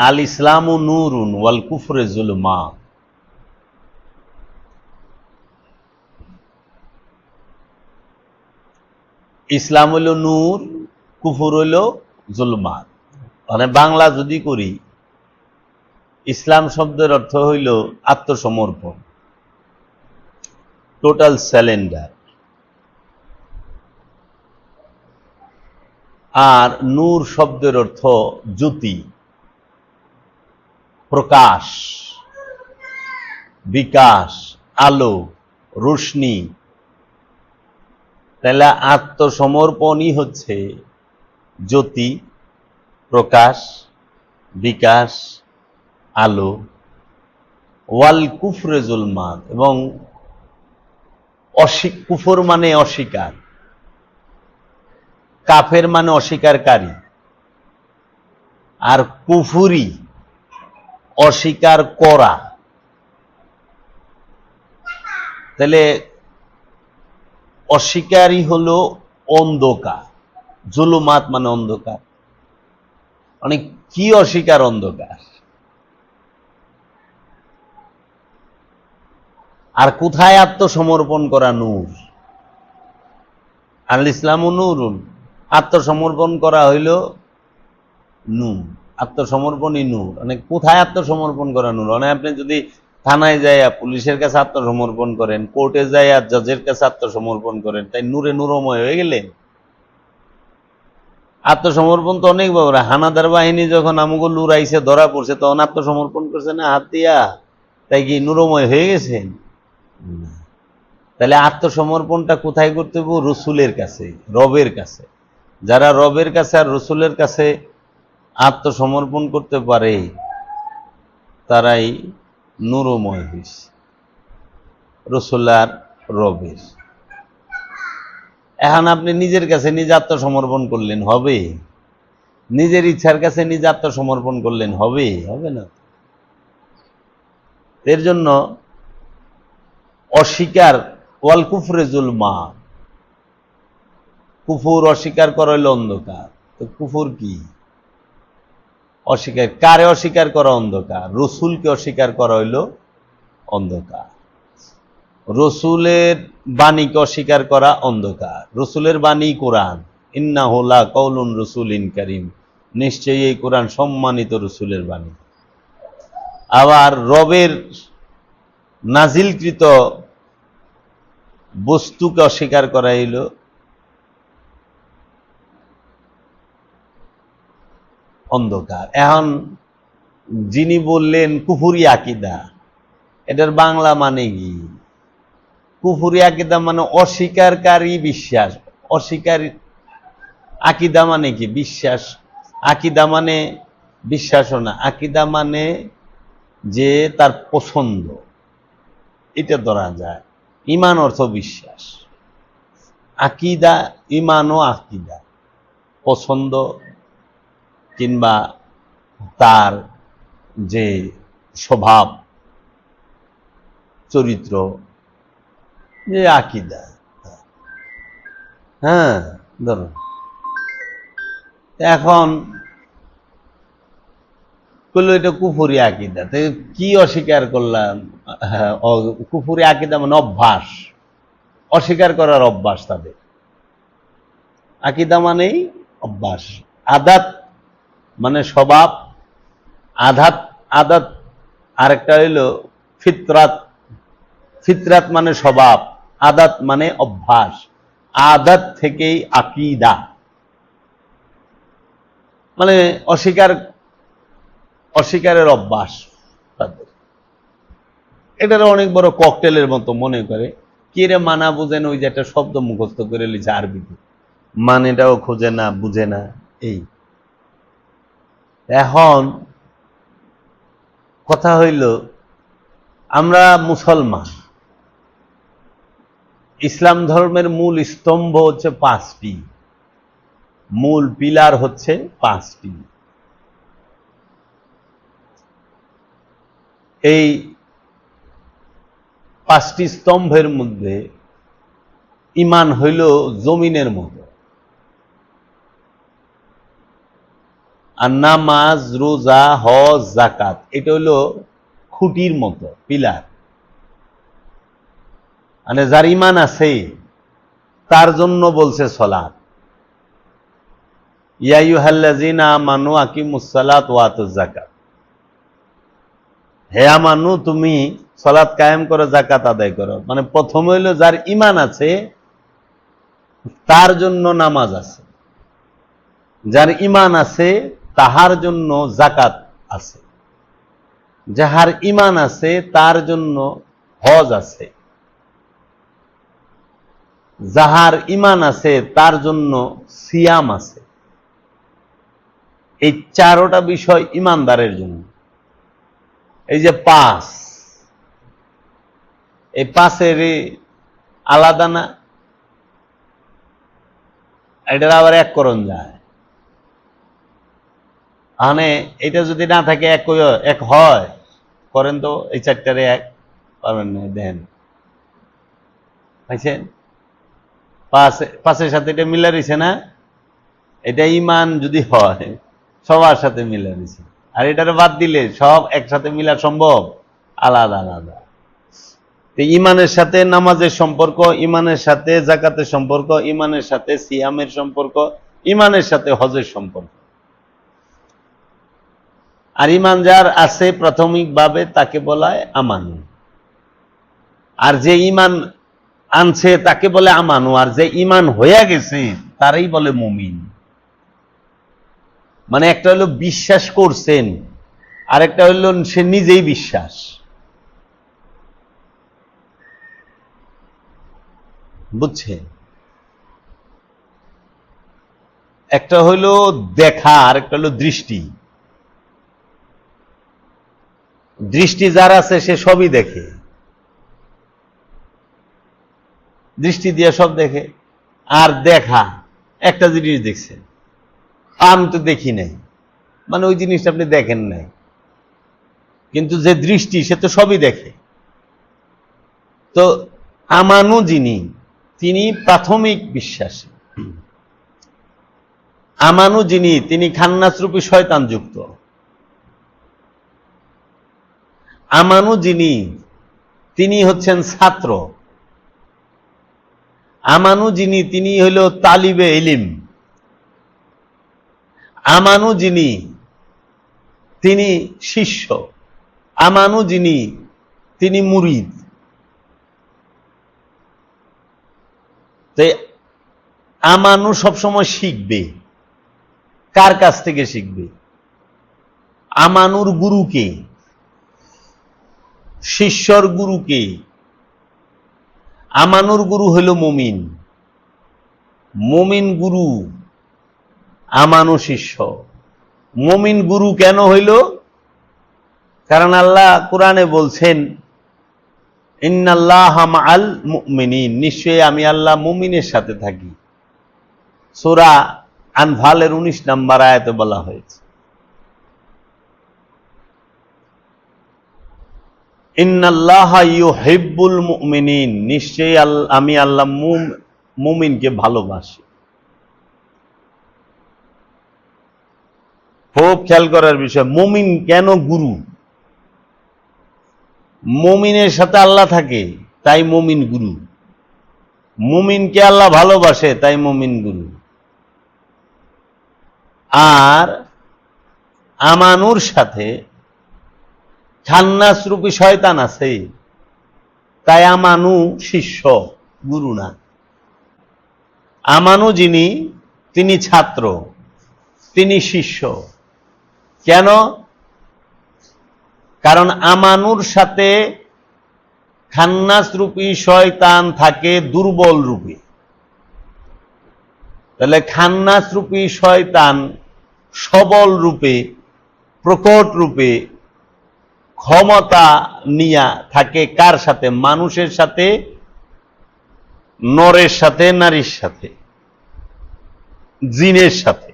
আল ইসলামু নূরুন ওয়াল কুফরে যুলুমাত। ইসলাম হইল নূর, কুফর হইল যুলমাত। মানে বাংলা যদি করি, ইসলাম শব্দের অর্থ হইল আত্মসমর্পণ, টোটাল স্যালেন্ডার। আর নূর শব্দের অর্থ জ্যোতি, প্রকাশ, বিকাশ, আলো, রোশনি। তাহলে আত্মসমর্পণই হচ্ছে জ্যোতি, প্রকাশ, বিকাশ, আলো। ওয়াল কুফরে যুলমাত, এবং কুফর মানে অস্বীকার, কাফের মানে অস্বীকারী, আর কুফুরি অস্বীকার করা। তাহলে অস্বীকারই হলো অন্ধকার, জুলুমাত মানে অন্ধকার। মানে কি অস্বীকার? অন্ধকার। আর কোথায় আত্মসমর্পণ করা? নূর। আল ইসলামু নূরুন, আত্মসমর্পণ করা হইল নূর, আত্মসমর্পণই নূর। মানে কোথায় আত্মসমর্পণ করা নূর? মানে আপনি যদি থানায় যাইয়া পুলিশের কাছে আত্মসমর্পণ করেন, কোর্টে যাইয়া জজের কাছে আত্মসমর্পণ করেন, তাই নূরে নূরময় হয়ে গেলেন। আত্মসমর্পণ তো অনেক ব্যাপার। হানাদার বাহিনী যখন আমাকে লুরাইছে, ধরা পড়ছে, তখন আত্মসমর্পণ করছে না হাত দিয়া, তাই কি নূরময় হয়ে গেছেন? তাহলে আত্মসমর্পণটা কোথায় করতে হবে? রসুলের কাছে, রবের কাছে। যারা রবের কাছে আর রসুলের কাছে আত্মসমর্পণ করতে পারে, তারাই নূরময় হয়েছে, রসুল আর রবের। এখন আপনি নিজের কাছে নিজে আত্মসমর্পণ করলেন, হবে? নিজের ইচ্ছার কাছে নিজে আত্মসমর্পণ করলেন, হবে? হবে না। এর জন্য অস্বীকার, ওয়াল কুফরে যুলমাত, কুফুর অস্বীকার করা হইল অন্ধকার। তো কুফুর কি? অস্বীকার। কারে অস্বীকার করা? অন্ধকার। রসুলকে অস্বীকার করা হইল অন্ধকার। রসুলের বাণীকে অস্বীকার করা অন্ধকার। রসুলের বাণী কোরআন, ইন্নাহু লা কাউলুন রাসূলিন কারীম, নিশ্চয়ই এই কোরআন সম্মানিত রসুলের বাণী। আবার রবের নাজিলকৃত বস্তুকে অস্বীকার করা হইল অন্ধকার। এখন যিনি বললেন কুফুরি আকীদা, এটার বাংলা মানে কি? কুফুরি আকীদা মানে অস্বীকারী বিশ্বাস। অস্বীকারী আকীদা মানে কি? বিশ্বাস। আকীদা মানে বিশ্বাসও না, আকীদা মানে যে তার পছন্দ, এটা ধরা যায়। ঈমান অর্থ বিশ্বাস, আকীদা, ঈমান ও আকীদা পছন্দ, কিংবা তার যে স্বভাব চরিত্র, যে আকীদা। হ্যাঁ, ধরুন এখন করলো এটা কুফুরি আকীদা, তো কি অস্বীকার করলাম? কুফুরি আকীদা মানে অভ্যাস, অস্বীকার করার অভ্যাস তাদের। আকীদা মানেই অভ্যাস। আদাত মানে স্বভাব, আদাত আদাত আরেকটা হইল ফিতরাত। ফিতরাত মানে স্বভাব, আদাত মানে অভ্যাস। আদাত থেকেই আকীদা, মানে অস্বীকারের অভ্যাস তাদের। এটার অনেক বড় ককটেলের মতো মনে করে। কি রে মানা বুঝেন, ওই যে একটা শব্দ মুখস্থ করে লিখছে আরবিতে, মানেটাও খোঁজে না, বুঝে না। এই এখন কথা হইল, আমরা মুসলমান, ইসলাম ধর্মের মূল স্তম্ভ হচ্ছে পাঁচটি, মূল পিলার হচ্ছে পাঁচটি। এই পাঁচটি স্তম্ভের মধ্যে ঈমান হইল জমিনের মতো, আর নামাজ, রোজা, হজ, যাকাত, এটা হলো খুঁটির মতো, পিলার। মানে যার ঈমান আছে তার জন্য বলছে সালাত। ইয়া আইয়ুহাল্লাযীনা আমানু আকিমুস সালাত ওয়া আতুজ যাকাত, হে আমানু তুমি সালাত কায়েম করো, যাকাত আদায় করো। মানে প্রথম হইল যার ঈমান আছে তার জন্য নামাজ আছে, যার ঈমান আছে তাহার জন্য যাকাত আছে, যাহার ঈমান আছে তার জন্য হজ আছে, যাহার ঈমান আছে তার জন্য সিয়াম আছে। এই চারোটা বিষয় ঈমানদারের জন্য। এই যে পাঁচ, এই পাঁচের আলাদা না, এটার আবার এক করণ যায়। মানে এটা যদি না থাকে এক হয়, করেন তো এই চারটারে এক পারবেন না, দেন পাইছেন? পাঁচের সাথে এটা মিলা রয়েছে না, এটা ঈমান যদি হয় সবার সাথে মিলা রয়েছে। আর এটারে বাদ দিলে সব একসাথে মিলা সম্ভব? আলাদা আলাদা। ঈমানের সাথে নামাজের সম্পর্ক, ঈমানের সাথে যাকাতের সম্পর্ক, ঈমানের সাথে সিয়ামের সম্পর্ক, ঈমানের সাথে হজের সম্পর্ক। আর ঈমান যার আছে প্রাথমিকভাবে তাকে বলা হয় আমানু। আর যে ঈমান আনছে তাকে বলে আমানু, আর যে ঈমান হইয়া গেছে তারই বলে মুমিন। মানে একটা হলো বিশ্বাস করছেন, আর একটা হইল সে নিজেই বিশ্বাস। বুঝছেন? একটা হইল দেখা, আর একটা হইল দৃষ্টি। দৃষ্টি যার আছে সে সবই দেখে, দৃষ্টি দিয়ে সব দেখে। আর দেখা, একটা জিনিস দেখছেন, আমি তো দেখি নাই, মানে ওই জিনিসটা আপনি দেখেন নাই, কিন্তু যে দৃষ্টি সে তো সবই দেখে। তো আমানু যিনি, তিনি প্রাথমিক বিশ্বাসী। আমানু যিনি, তিনি খান্নাসরূপী শয়তান যুক্ত। আমানু যিনি, তিনি হচ্ছেন ছাত্র। আমানু যিনি, তিনি হইল তালিবে ইলিম। আমানু যিনি, তিনি শিষ্য। আমানু যিনি, তিনি মুরিদ। তো আমানু সবসময় শিখবে। কার কাছ থেকে শিখবে? আমানুর গুরুকে, শিষ্যর গুরুকে। আমানুর গুরু হইল মুমিন, মুমিন গুরু, আমানু শিষ্য। মুমিন গুরু কেন হইল? কারণ আল্লাহ কোরআনে বলছেন ইন্নাল্লাহা মাআল মুমিনিন, নিশ্চয়ই আমি আল্লাহ মুমিনের সাথে থাকি। সূরা আনফালের 19 নম্বর আয়াতে বলা হয়েছে ইন্নাল্লাহা ইউহিব্বুল মুমিনিন, নিশ্চয়ই আমি আল্লাহ মুমিনকে ভালোবাসি। খুব খেয়াল করার বিষয়, মুমিন কেন গুরু? মুমিনের সাথে আল্লাহ থাকে তাই মুমিন গুরু, মুমিনকে আল্লাহ ভালোবাসে তাই মুমিন গুরু। আর আমানুর সাথে খান্নাসরূপী শয়তান আছে তাই আমানু শিষ্য, গুরু না। আমানু যিনি, তিনি ছাত্র, তিনি শিষ্য। কেন? কারণ আমানুর সাথে খান্নাসরূপী শয়তান থাকে দুর্বল রূপে। তাহলে খান্নাসরূপী শয়তান সবল রূপে, প্রকট রূপে ক্ষমতা নিয়া থাকে কার সাথে? মানুষের সাথে, নরের সাথে, নারীর সাথে, জিনের সাথে।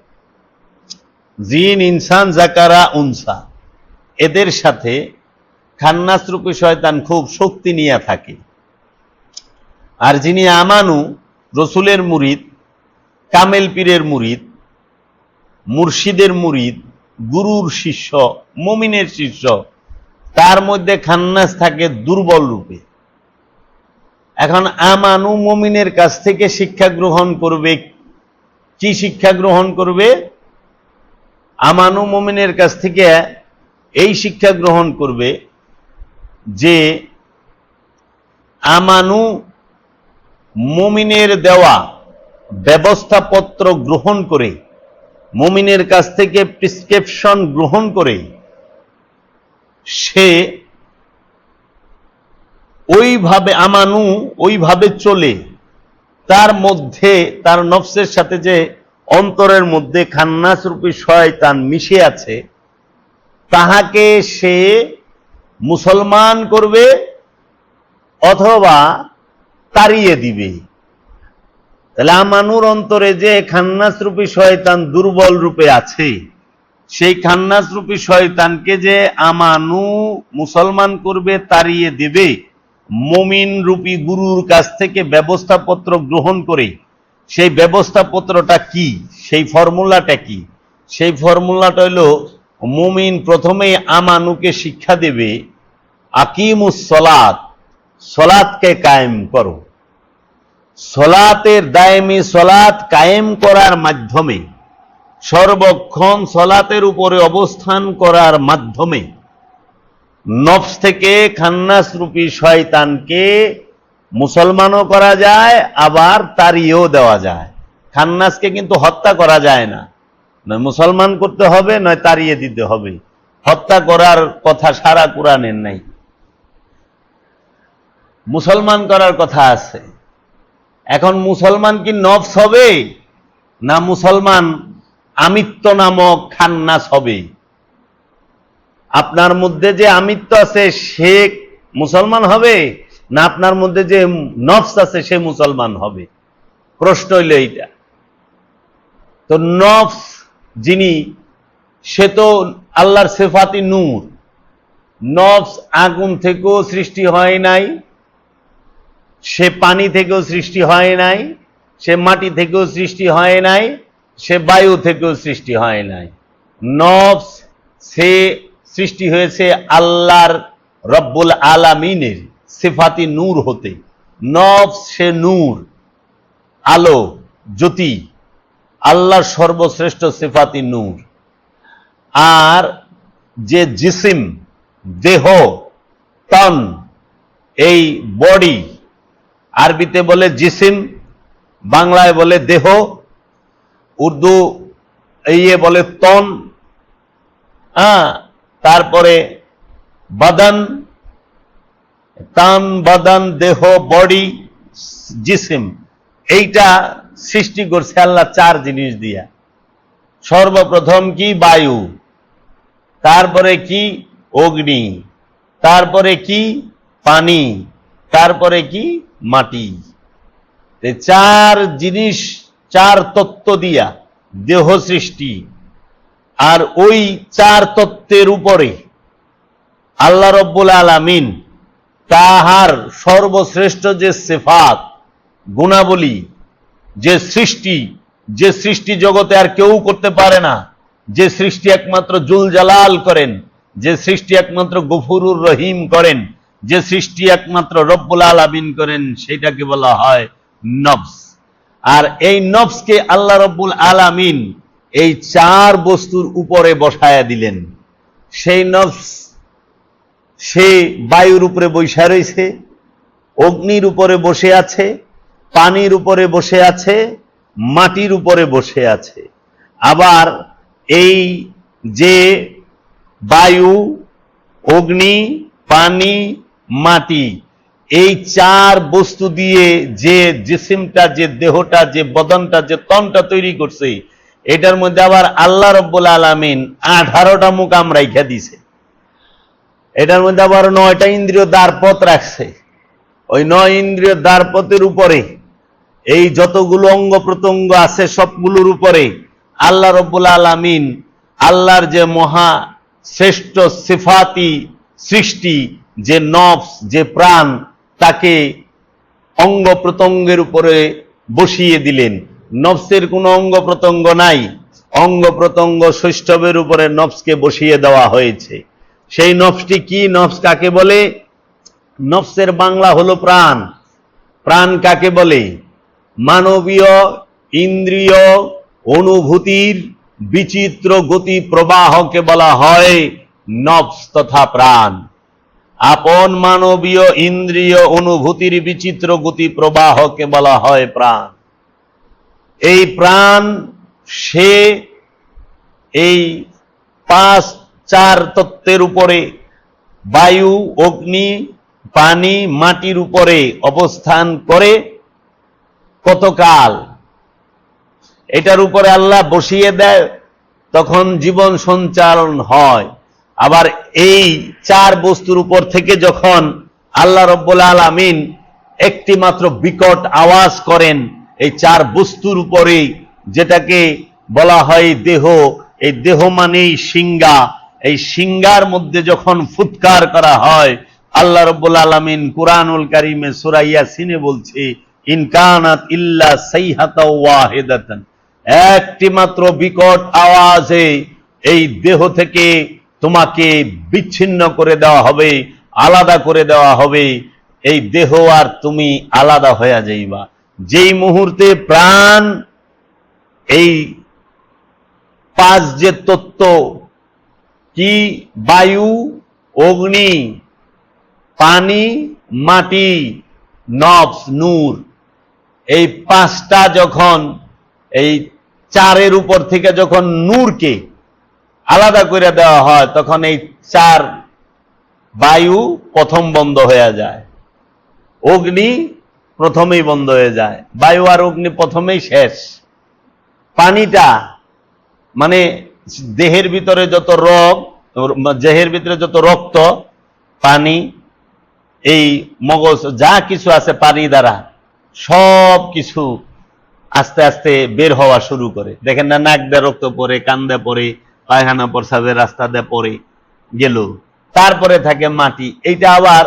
জিন, ইনসান, জাকারা, উনসা, এদের সাথে খান্নাসরূপী শয়তান খুব শক্তি নিয়ে থাকে। আর যিনি আমানু, রসুলের মুরিদ, কামেল পীরের মুরিদ, মুর্শিদের মুরিদ, গুরুর শিষ্য, মুমিনের শিষ্য, তার মধ্যে খান্নাস থাকে দুর্বল রূপে। এখন আমানু মুমিনের কাছ থেকে শিক্ষা গ্রহণ করবে। কি শিক্ষা গ্রহণ করবে? আমানু মুমিনের কাছ থেকে এই শিক্ষা গ্রহণ করবে যে আমানু মুমিনের দেওয়া ব্যবস্থাপত্র গ্রহণ করে, মুমিনের কাছ থেকে প্রেসক্রিপশন গ্রহণ করে সে ওইভাবে আমানু ওইভাবে চলে, তার মধ্যে তার নফসের সাথে যে অন্তরের মধ্যে খান্নাস রূপী শয়তান মিশে আছে, তাহাকে সে মুসলমান করবে অথবা তাড়িয়ে দিবে। তাহলে আমানুর অন্তরে যে খান্নাস রূপী শয়তান দুর্বল রূপে আছে, সেই খান্নাস রূপী শয়তানকে যে আমানু মুসলমান করবে, তাড়িয়ে দেবে মুমিন রূপী গুরুর কাছ থেকে ব্যবস্থাপত্র গ্রহণ করে। সেই ব্যবস্থাপত্রটা কি? সেই ফর্মুলাটা কি? সেই ফর্মুলাটা হইল, মুমিন প্রথমেই আমানুকে শিক্ষা দেবে আকিমুস সলাত, সলাতকে কায়েম করো। সলাতের দায়েমি সলাত কায়েম করার মাধ্যমে, সর্বক্ষণ সলাতের উপরে অবস্থান করার মাধ্যমে নফস থেকে খান্নাস রূপী শয়তানকে মুসলমানও করা যায়, আবার তাড়িয়েও দেওয়া যায়। খান্নাসকে কিন্তু হত্যা করা যায় না, নয় মুসলমান করতে হবে, নয় তাড়িয়ে দিতে হবে। হত্যা করার কথা সারা কোরআনের নাই, মুসলমান করার কথা আছে। এখন মুসলমান কি নফস হবে, না মুসলমান আমিত্ব নামক খান্নাস হবে? আপনার মধ্যে যে আমিত্ব আছে সে মুসলমান হবে, না আপনার মধ্যে যে নফস আছে সে মুসলমান হবে? প্রশ্ন হইল এইটা। তো নফস যিনি, সে তো আল্লাহর সিফাতি নূর। নফস আগুন থেকেও সৃষ্টি হয় নাই, সে পানি থেকেও সৃষ্টি হয় নাই, সে মাটি থেকেও সৃষ্টি হয় নাই, সে বায়ু থেকেও সৃষ্টি হয় নাই। নফস সে সৃষ্টি হয়েছে আল্লাহর রব্বুল আলামিনের সিফাতি নূর হতে। নফস সে নূর, আলো, জ্যোতি, আল্লাহর সর্বশ্রেষ্ঠ সিফাতি নূর। আর যে জিসিম, দেহ, তন, এই বডি, আরবিতে বলে জিসিম, বাংলায় বলে দেহ, উর্দু বলে তন, তারপরে বাদান, তান, বাদান, দেহ, বডি, জিসিম, এইটা সৃষ্টি করছে আল্লাহ চার জিনিস দিয়া। সর্বপ্রথম কি? বায়ু, তারপরে কি? অগ্নি, তারপরে কি? পানি, তারপরে কি? মাটি। চার জিনিস, চার তত্ত্ব দিয়া দেহ সৃষ্টি। আর ওই চার তত্ত্বের উপরে আল্লাহ রব্বুল আলামিন তাহার সর্বশ্রেষ্ঠ যে সিফাত, গুণাবলী, যে সৃষ্টি জগতে আর কেউ করতে পারে না, যে সৃষ্টি একমাত্র জুল জালাল করেন, যে সৃষ্টি একমাত্র গফুরুর রহিম করেন, যে সৃষ্টি একমাত্র রব্বুল আলামিন করেন, সেটাকে বলা হয় নফস। আর এই নফসকে আল্লাহ রব্বুল আলামিন এই চার বস্তুর উপরে বসায়া দিলেন। সেই নফস সে বায়ুর উপরে বসে রয়েছে, অগ্নির উপরে বসে আছে, পানির উপরে বসে আছে, মাটির উপরে বসে আছে। আবার এই যে বায়ু, অগ্নি, পানি, মাটি, এই চার বস্তু দিয়ে যে জিসিমটা, যে দেহটা, যে বদনটা, যে তনটা তৈরি করছে, এটার মধ্যে আবার আল্লাহ রব্বুল আলামিন 18টা মুকাম রাইখা দিছে। এটার মধ্যে আবার 9টা ইন্দ্রিয় দ্বারপথ রাখছে। ওই 9 ইন্দ্রিয় দ্বারপথের উপরে এই যতগুলো অঙ্গ প্রত্যঙ্গ আছে সবগুলোর উপরে আল্লাহ রব্বুল আলামিন আল্লাহর যে মহা শ্রেষ্ঠ সিফাতি সৃষ্টি, যে নফস, যে প্রাণ, তাকে অঙ্গ প্রত্যঙ্গের উপরে বসিয়ে দিলেন। নফসের কোনো অঙ্গ প্রত্যঙ্গ নাই, অঙ্গ প্রত্যঙ্গ শৈশবের উপরে নফসকে বসিয়ে দেওয়া হয়েছে। সেই নফসটি কি? নফস কাকে বলে? নফসের বাংলা হলো প্রাণ। প্রাণ কাকে বলে? মানবীয় ইন্দ্রিয় অনুভূতির বিচিত্র গতি প্রবাহকে বলা হয় নফস তথা প্রাণ। আপন মানবীয় ইন্দ্রিয় অনুভূতির বিচিত্র গতি প্রবাহকে বলা হয় প্রাণ। এই প্রাণ সে এই 5-4 তত্ত্বের উপরে, বায়ু, অগ্নি, পানি, মাটির উপরে অবস্থান করে কতকাল? এটার উপরে আল্লাহ বসিয়ে দেয়, তখন জীবন সঞ্চালন হয়। আবার এই 4 বস্তুর উপর থেকে যখন আল্লাহ রাব্বুল আলামিন একটি মাত্র বিকট আওয়াজ করেন এই 4 বস্তুর উপরে, যেটাকে বলা হয় দেহ, এই দেহ মানেই সিংহা, এই সিংহার মধ্যে যখন ফুৎকার করা হয়, আল্লাহ রাব্বুল আলামিন কুরআনুল কারীমে সূরা ইয়াসিনে বলছে, ইন কানাত ইল্লা সাইহাতাও ওয়াহিদাতান, একটি মাত্র বিকট আওয়াজে এই দেহ থেকে তোমাকে বিচ্ছিন্ন করে দেওয়া হবে, আলাদা করে দেওয়া হবে। এই দেহ আর তুমি আলাদা হয়ে যাইবা। যেই মুহূর্তে প্রাণ এই 5 যে তত্ত্ব কি, বায়ু, অগ্নি, পানি, মাটি, নফস, নূর, এই 5টা যখন এই 4-এর উপর থেকে যখন নূরকে আলাদা করে দেওয়া হয়, তখন এই 4 বায়ু প্রথম বন্ধ হয়ে যায়, অগ্নি প্রথমেই বন্ধ হয়ে যায়, বায়ু আর অগ্নি প্রথমেই শেষ। পানিটা মানে দেহের ভিতরে যত দেহের ভিতরে যত রক্ত, পানি, এই মগজ, যা কিছু আছে পানি দ্বারা সব কিছু আস্তে আস্তে বের হওয়া শুরু করে। দেখেন না, নাক দিয়ে রক্ত পড়ে, কান দিয়ে পড়ে, পায়খানা প্রস্রাবের রাস্তা দিয়ে পড়ে গেল। তারপরে থাকে মাটি, এইটা আবার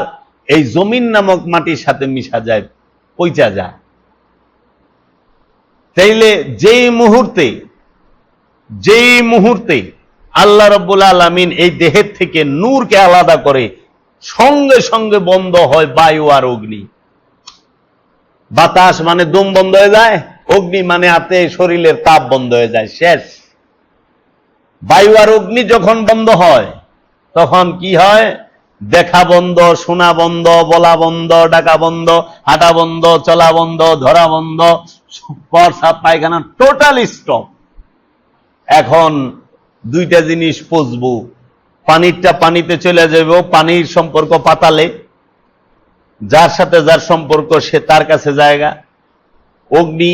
এই জমিন নামক মাটির সাথে মিশা যায়, পইচা যায়। তাইলে যেই মুহূর্তে আল্লাহ রাব্বুল আলামিন এই দেহের থেকে নূরকে আলাদা করে, সঙ্গে সঙ্গে বন্ধ হয় বায়ু আর অগ্নি। বাতাস মানে দম বন্ধ হয়ে যায়, অগ্নি মানে হাতে শরীরের তাপ বন্ধ হয়ে যায়, শেষ। বায়ু আর অগ্নি যখন বন্ধ হয়, তখন কি হয়? দেখা বন্ধ, শোনা বন্ধ, বলা বন্ধ, ডাকা বন্ধ, হাঁটা বন্ধ, চলা বন্ধ, ধরা বন্ধ, প্রস্রাব পায়খানা টোটাল স্টপ। এখন 2টা জিনিস পচবো, পানিরটা পানিতে চলে যাবে, পানির সম্পর্ক পাতালে, যার সাথে যার সম্পর্ক সে তার কাছে জায়গা। অগ্নি,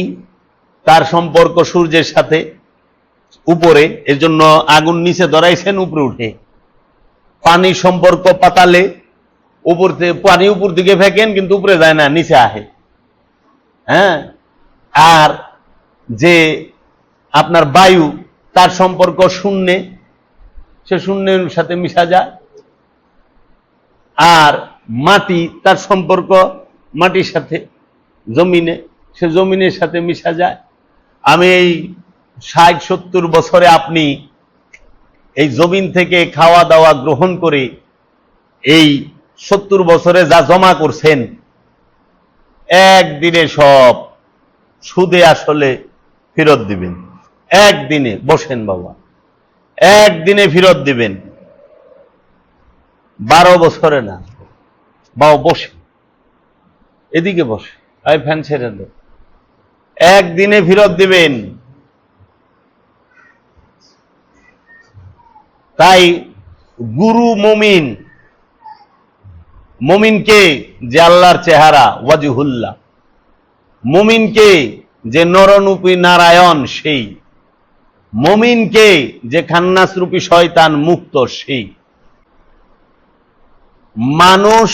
তার সম্পর্ক সূর্যের সাথে উপরে, এর জন্য আগুন নিচে ধরাইছেন, উপরে উঠে। পানির সম্পর্ক পাতালে, উপর থেকে পানি উপর দিকে ফেকেন কিন্তু উপরে যায় না, নিচে আহে। হ্যাঁ, আর যে আপনার বায়ু, তার সম্পর্ক শূন্যে, সে শূন্যের সাথে মিশা যায়। আর মাটি, তার সম্পর্ক মাটির সাথে জমিনে, সে জমিনের সাথে মিশা যায়। আমি এই 60-70 বছরে আপনি এই জমিন থেকে খাওয়া দাওয়া গ্রহণ করে এই 70 বছরে যা জমা করছেন, একদিনে সব সুদে আসলে ফেরত দিবেন। একদিনে, বসেন বাবা, একদিনে ফেরত দিবেন, 12 বছরে না। বাবা বসে, এদিকে বসে, আমি ফ্যান ছেড়ে দেব, একদিনে ফেরত দিবেন। তাই গুরু মুমিন, মুমিনকে যে আল্লাহর চেহারা, ওয়াজহুল্লাহ, মুমিনকে যে নররূপী নারায়ণ সেই, মুমিনকে যে খান্নাস রূপী শয়তান মুক্ত সেই। মানুষ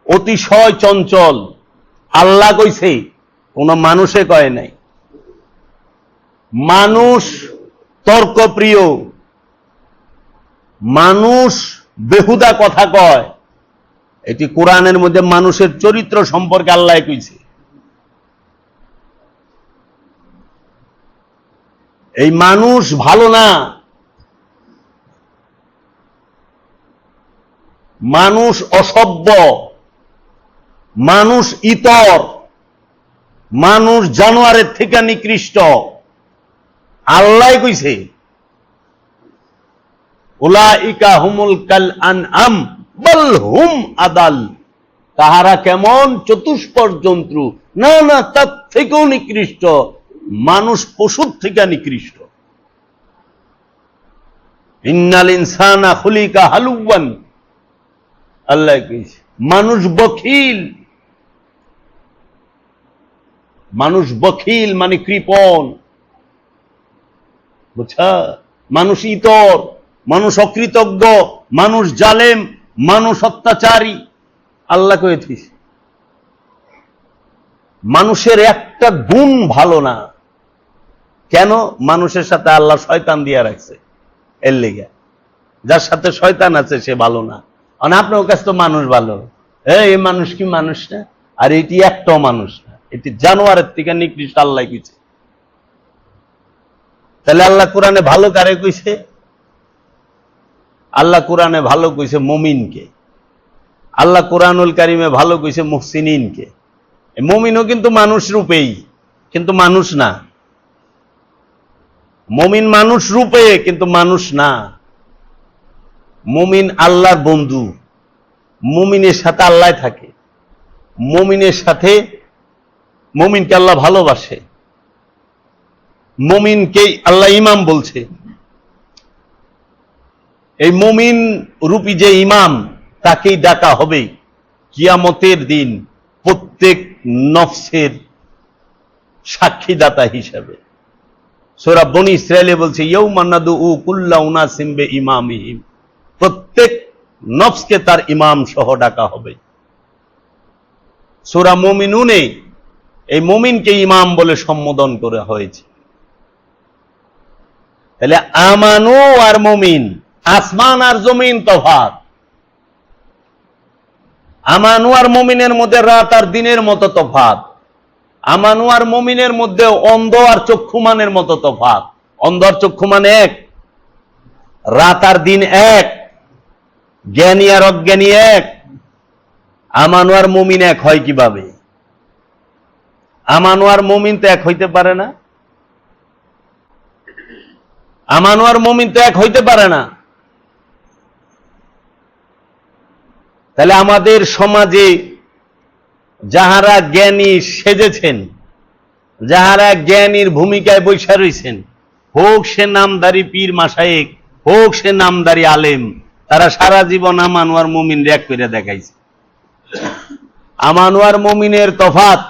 অতিশয় চঞ্চল, আল্লাহ কইছে, কোন মানুষে কয় নাই। মানুষ তর্কপ্রিয়, মানুষ বেহুদা কথা কয়। এটি কোরআনের মধ্যে মানুষের চরিত্র সম্পর্কে আল্লাহ কইছে। এই মানুষ ভালো না, মানুষ অসভ্য, মানুষ ইতর, মানুষ জানোয়ারের থেকে নিকৃষ্ট। আল্লাহ কইছে উলাইকা হুমুল কাল আনআম বাল হুম আদাল, তাহারা কেমন চতুষ্পদ জন্তু, না না তার থেকেও নিকৃষ্ট, মানুষ পশুর থেকে নিকৃষ্ট। ইন্নাল ইনসানা খুলিকা হালুওয়ান, আল্লাহ কইছে মানুষ বখিল, মানুষ বখিল মানে কৃপণ, বুঝছা? মানুষ ইতর, মানুষ অকৃতজ্ঞ, মানুষ জালেম, মানুষ অত্যাচারী। আল্লাহ কইছিস মানুষের একটা গুণ ভালো না। কেন? মানুষের সাথে আল্লাহ শয়তান দিয়া রাখছে, এর লেগে। যার সাথে শয়তান আছে সে ভালো না। আর আপনার কাছে তো মানুষ ভালো, এই মানুষ কি মানুষ না? আর এটি একটাও মানুষ না, এটি জানোয়ারের থেকে নিকৃষ্ট। আল্লাহ কইছে। তাহলে আল্লাহ কোরআনে ভালো কারে কইছে? আল্লাহ কোরআনে ভালো কইছে মুমিনকে। আল্লাহ কোরআনুল কারিমে ভালো কইছে মুহসিনিনকে। মুমিনও কিন্তু মানুষ রূপেই, কিন্তু মানুষ না। মুমিন মানুষ রূপে কিন্তু মানুষ না। মুমিন আল্লাহর বন্ধু, মুমিনের সাথে আল্লাহ থাকে, মুমিনের সাথে মুমিনকে আল্লাহ ভালোবাসে, মুমিনকেই আল্লাহ ইমাম বলছে। এই মুমিন রূপী যে ইমাম, তাকেই ডাকা হবে কিয়ামতের দিন প্রত্যেক নফসের সাক্ষীদাতা হিসাবে। সূরা বনী ইসরাঈলে বলছে ইয়াউমা নাদউ কুল্লা উনাসিম বিইমামিহিম, প্রত্যেক নফসকে তার ইমাম সহ ডাকা হবে। সূরা মুমিনুনে এই মুমিনকে ইমাম বলে সম্বোধন করা হয়েছে। তাহলে আমানু আর মুমিন, আসমান আর জমিন তফাৎ। আমানু আর মুমিনের মধ্যে রাত আর দিনের মতো তফাৎ। আমানু আর মুমিনের মধ্যে অন্ধ আর চক্ষুমানের মতো তফাৎ। অন্ধ আর চক্ষুমান এক, রাত আর দিন এক, জ্ঞানী আর অজ্ঞানী এক। আমানু আর মুমিন এক হয় কিভাবে? আমানু আর মুমিন তো এক হইতে পারে না। আমানু আর মুমিন তো এক হইতে পারে না। তাহলে আমাদের সমাজে যাহারা জ্ঞানী সেজেছেন, যাহারা জ্ঞানীর ভূমিকায় বৈশা রয়েছেন, হোক সে নামদারি পীর মাশায়েখ, হোক সে নামদারি আলেম, তারা সারা জীবন আমানু আর মুমিন এক করে দেখাইছে। আমানু আর মুমিনের তফাৎ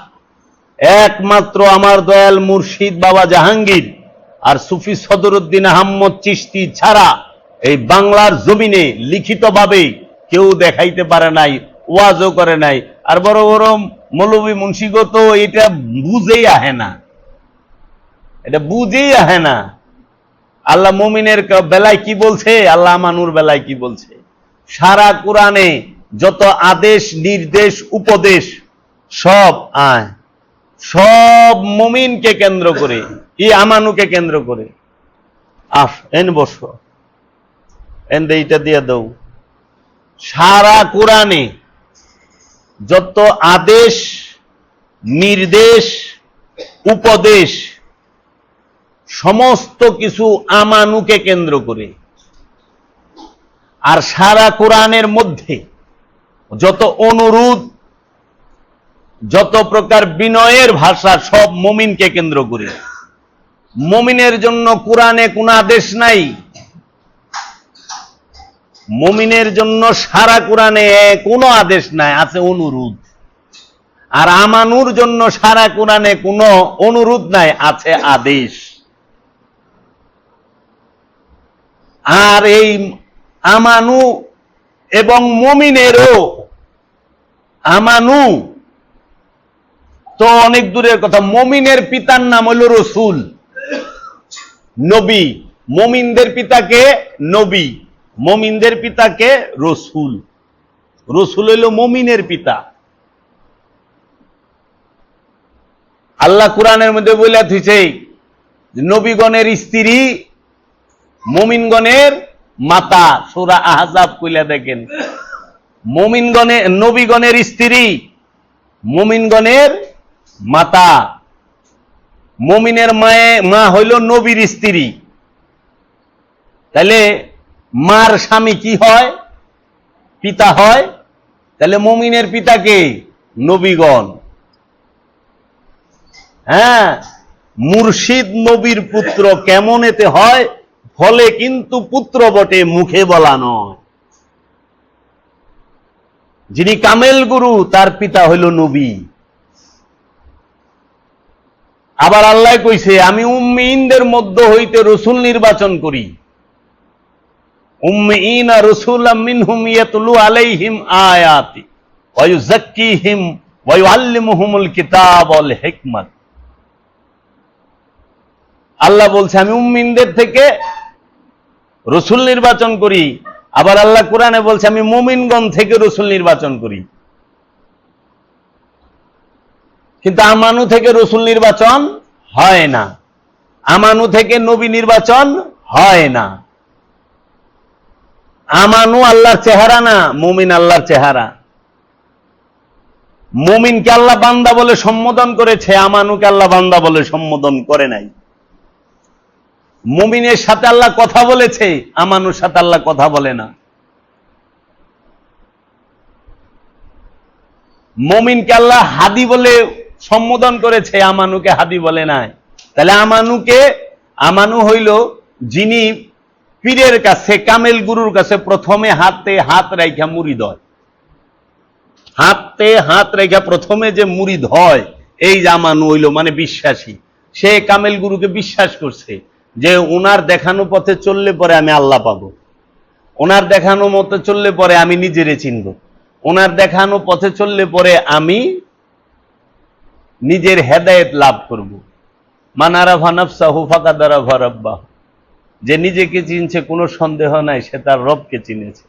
একমাত্র আমার দয়াল মুর্শিদ বাবা জাহাঙ্গীর আর সুফি সদরুদ্দিন আহমদ চিশতি ছাড়া এই বাংলার জমিনে লিখিতভাবে কেউ দেখাইতে পারে নাই, ওয়াজও করে নাই। আর বড় বড় মৌলবী মুন্সিগো তো এটা বুঝেই আহে না, এটা বুঝেই আহে না। আল্লাহ মুমিনের বেলায় কি বলছে, আল্লাহ আমানুর বেলায় কি বলছে। সারা কোরআনে যত আদেশ, নির্দেশ, উপদেশ সব মুমিনকে কেন্দ্র করে, এই আমানুকে কেন্দ্র করে। এন বসো, এন এইটা দিয়ে দাও। সারা কোরআনে যত আদেশ, নির্দেশ, উপদেশ সমস্ত কিছু আমানুকে কেন্দ্র করে। আর সারা কোরআনের মধ্যে যত অনুরোধ, যত প্রকার বিনয়ের ভাষা সব মুমিনকে কেন্দ্র করে। মুমিনের জন্য কোরআনে কোনো আদেশ নাই। মুমিনের জন্য সারা কোরআনে কোনো আদেশ নাই, আছে অনুরোধ। আর আমানুর জন্য সারা কোরআনে কোনো অনুরোধ নাই, আছে আদেশ। আর এই আমানু এবং মুমিনেরও, আমানু তো অনেক দূরের কথা। মুমিনের পিতার নাম হইল রসুল, নবী। মুমিনদের পিতাকে নবী, মুমিনদের পিতাকে রসুল। রসুল হইল মুমিনের পিতা। আল্লাহ কোরআনের মধ্যে বলে দিয়েছে নবীগণের স্ত্রী মুমিনগণের মাতা। সূরা আহজাব কইলা দেখেন, নবীগণের স্ত্রী মুমিনগণের মাতা। মুমিনের মা হইল নবীর স্ত্রী। তাহলে মার স্বামী কি হয়? পিতা হয়। তাহলে মুমিনের পিতা কে? নবীগণ। হ্যাঁ, মুর্শিদ নবীর পুত্র কেমন এতে হয়? ফলে কিন্তু পুত্র বটে, মুখে বলা নয়। যিনি কামেল গুরু তার পিতা হইল নবী। আবার আল্লাহ কইছে, আমি উম্মিনদের মধ্য হইতে রসুল নির্বাচন করি। উম্মিনা রাসূলাম মিনহুম ইয়াতলু আলাইহিম আয়াতি ওয়া ইউযাক্কিহিম ওয়া ইউআল্লিমুহুমুল কিতাব ওয়াল হিকমাত। আল্লাহ বলছে আমি উম্মিনদের থেকে রসুল নির্বাচন করি। আবার আল্লাহ কোরআনে বলছে আমি মুমিনগণ থেকে রসুল নির্বাচন করি। কিন্তু আমানু থেকে রসুল নির্বাচন হয় না, আমানু থেকে নবী নির্বাচন হয় না। আমানু আল্লাহর চেহারা না, মুমিন আল্লাহর চেহারা। মুমিনকে আল্লাহ বান্দা বলে সম্বোধন করেছে, আমানুকে আল্লাহ বান্দা বলে সম্বোধন করে নাই। মুমিনের সাথে আল্লাহ কথা বলেছে, আমানুর সাথে আল্লাহ কথা বলে না। মুমিনকে আল্লাহ হাদি বলে সম্বোধন করেছে, আমানুকে হাদি বলে নাই। তাহলে আমানু হইল যিনি পীরের কাছে, কামেল গুরুর কাছে প্রথমে হাতে হাত রাইখা মুরিদ হয়। হাতে হাত রাইখা প্রথমে যে মুরিদ হয়, এই আমানু হইল মানে বিশ্বাসী। সে কামেল গুরুকে বিশ্বাস করছে যে ওনার দেখানো পথে চললে পরে আমি আল্লাহ পাবো, ওনার দেখানো মতে চললে পরে আমি নিজেরে চিনব, ওনার দেখানো পথে চললে পরে আমি নিজের হেদায়েত লাভ করব। মান আরাফা নাফসাহু ফাকাদ আরাফা রাব্বাহু। যে নিজেকে চিনছে কোনো সন্দেহ নাই সে তার রবকে চিনেছে।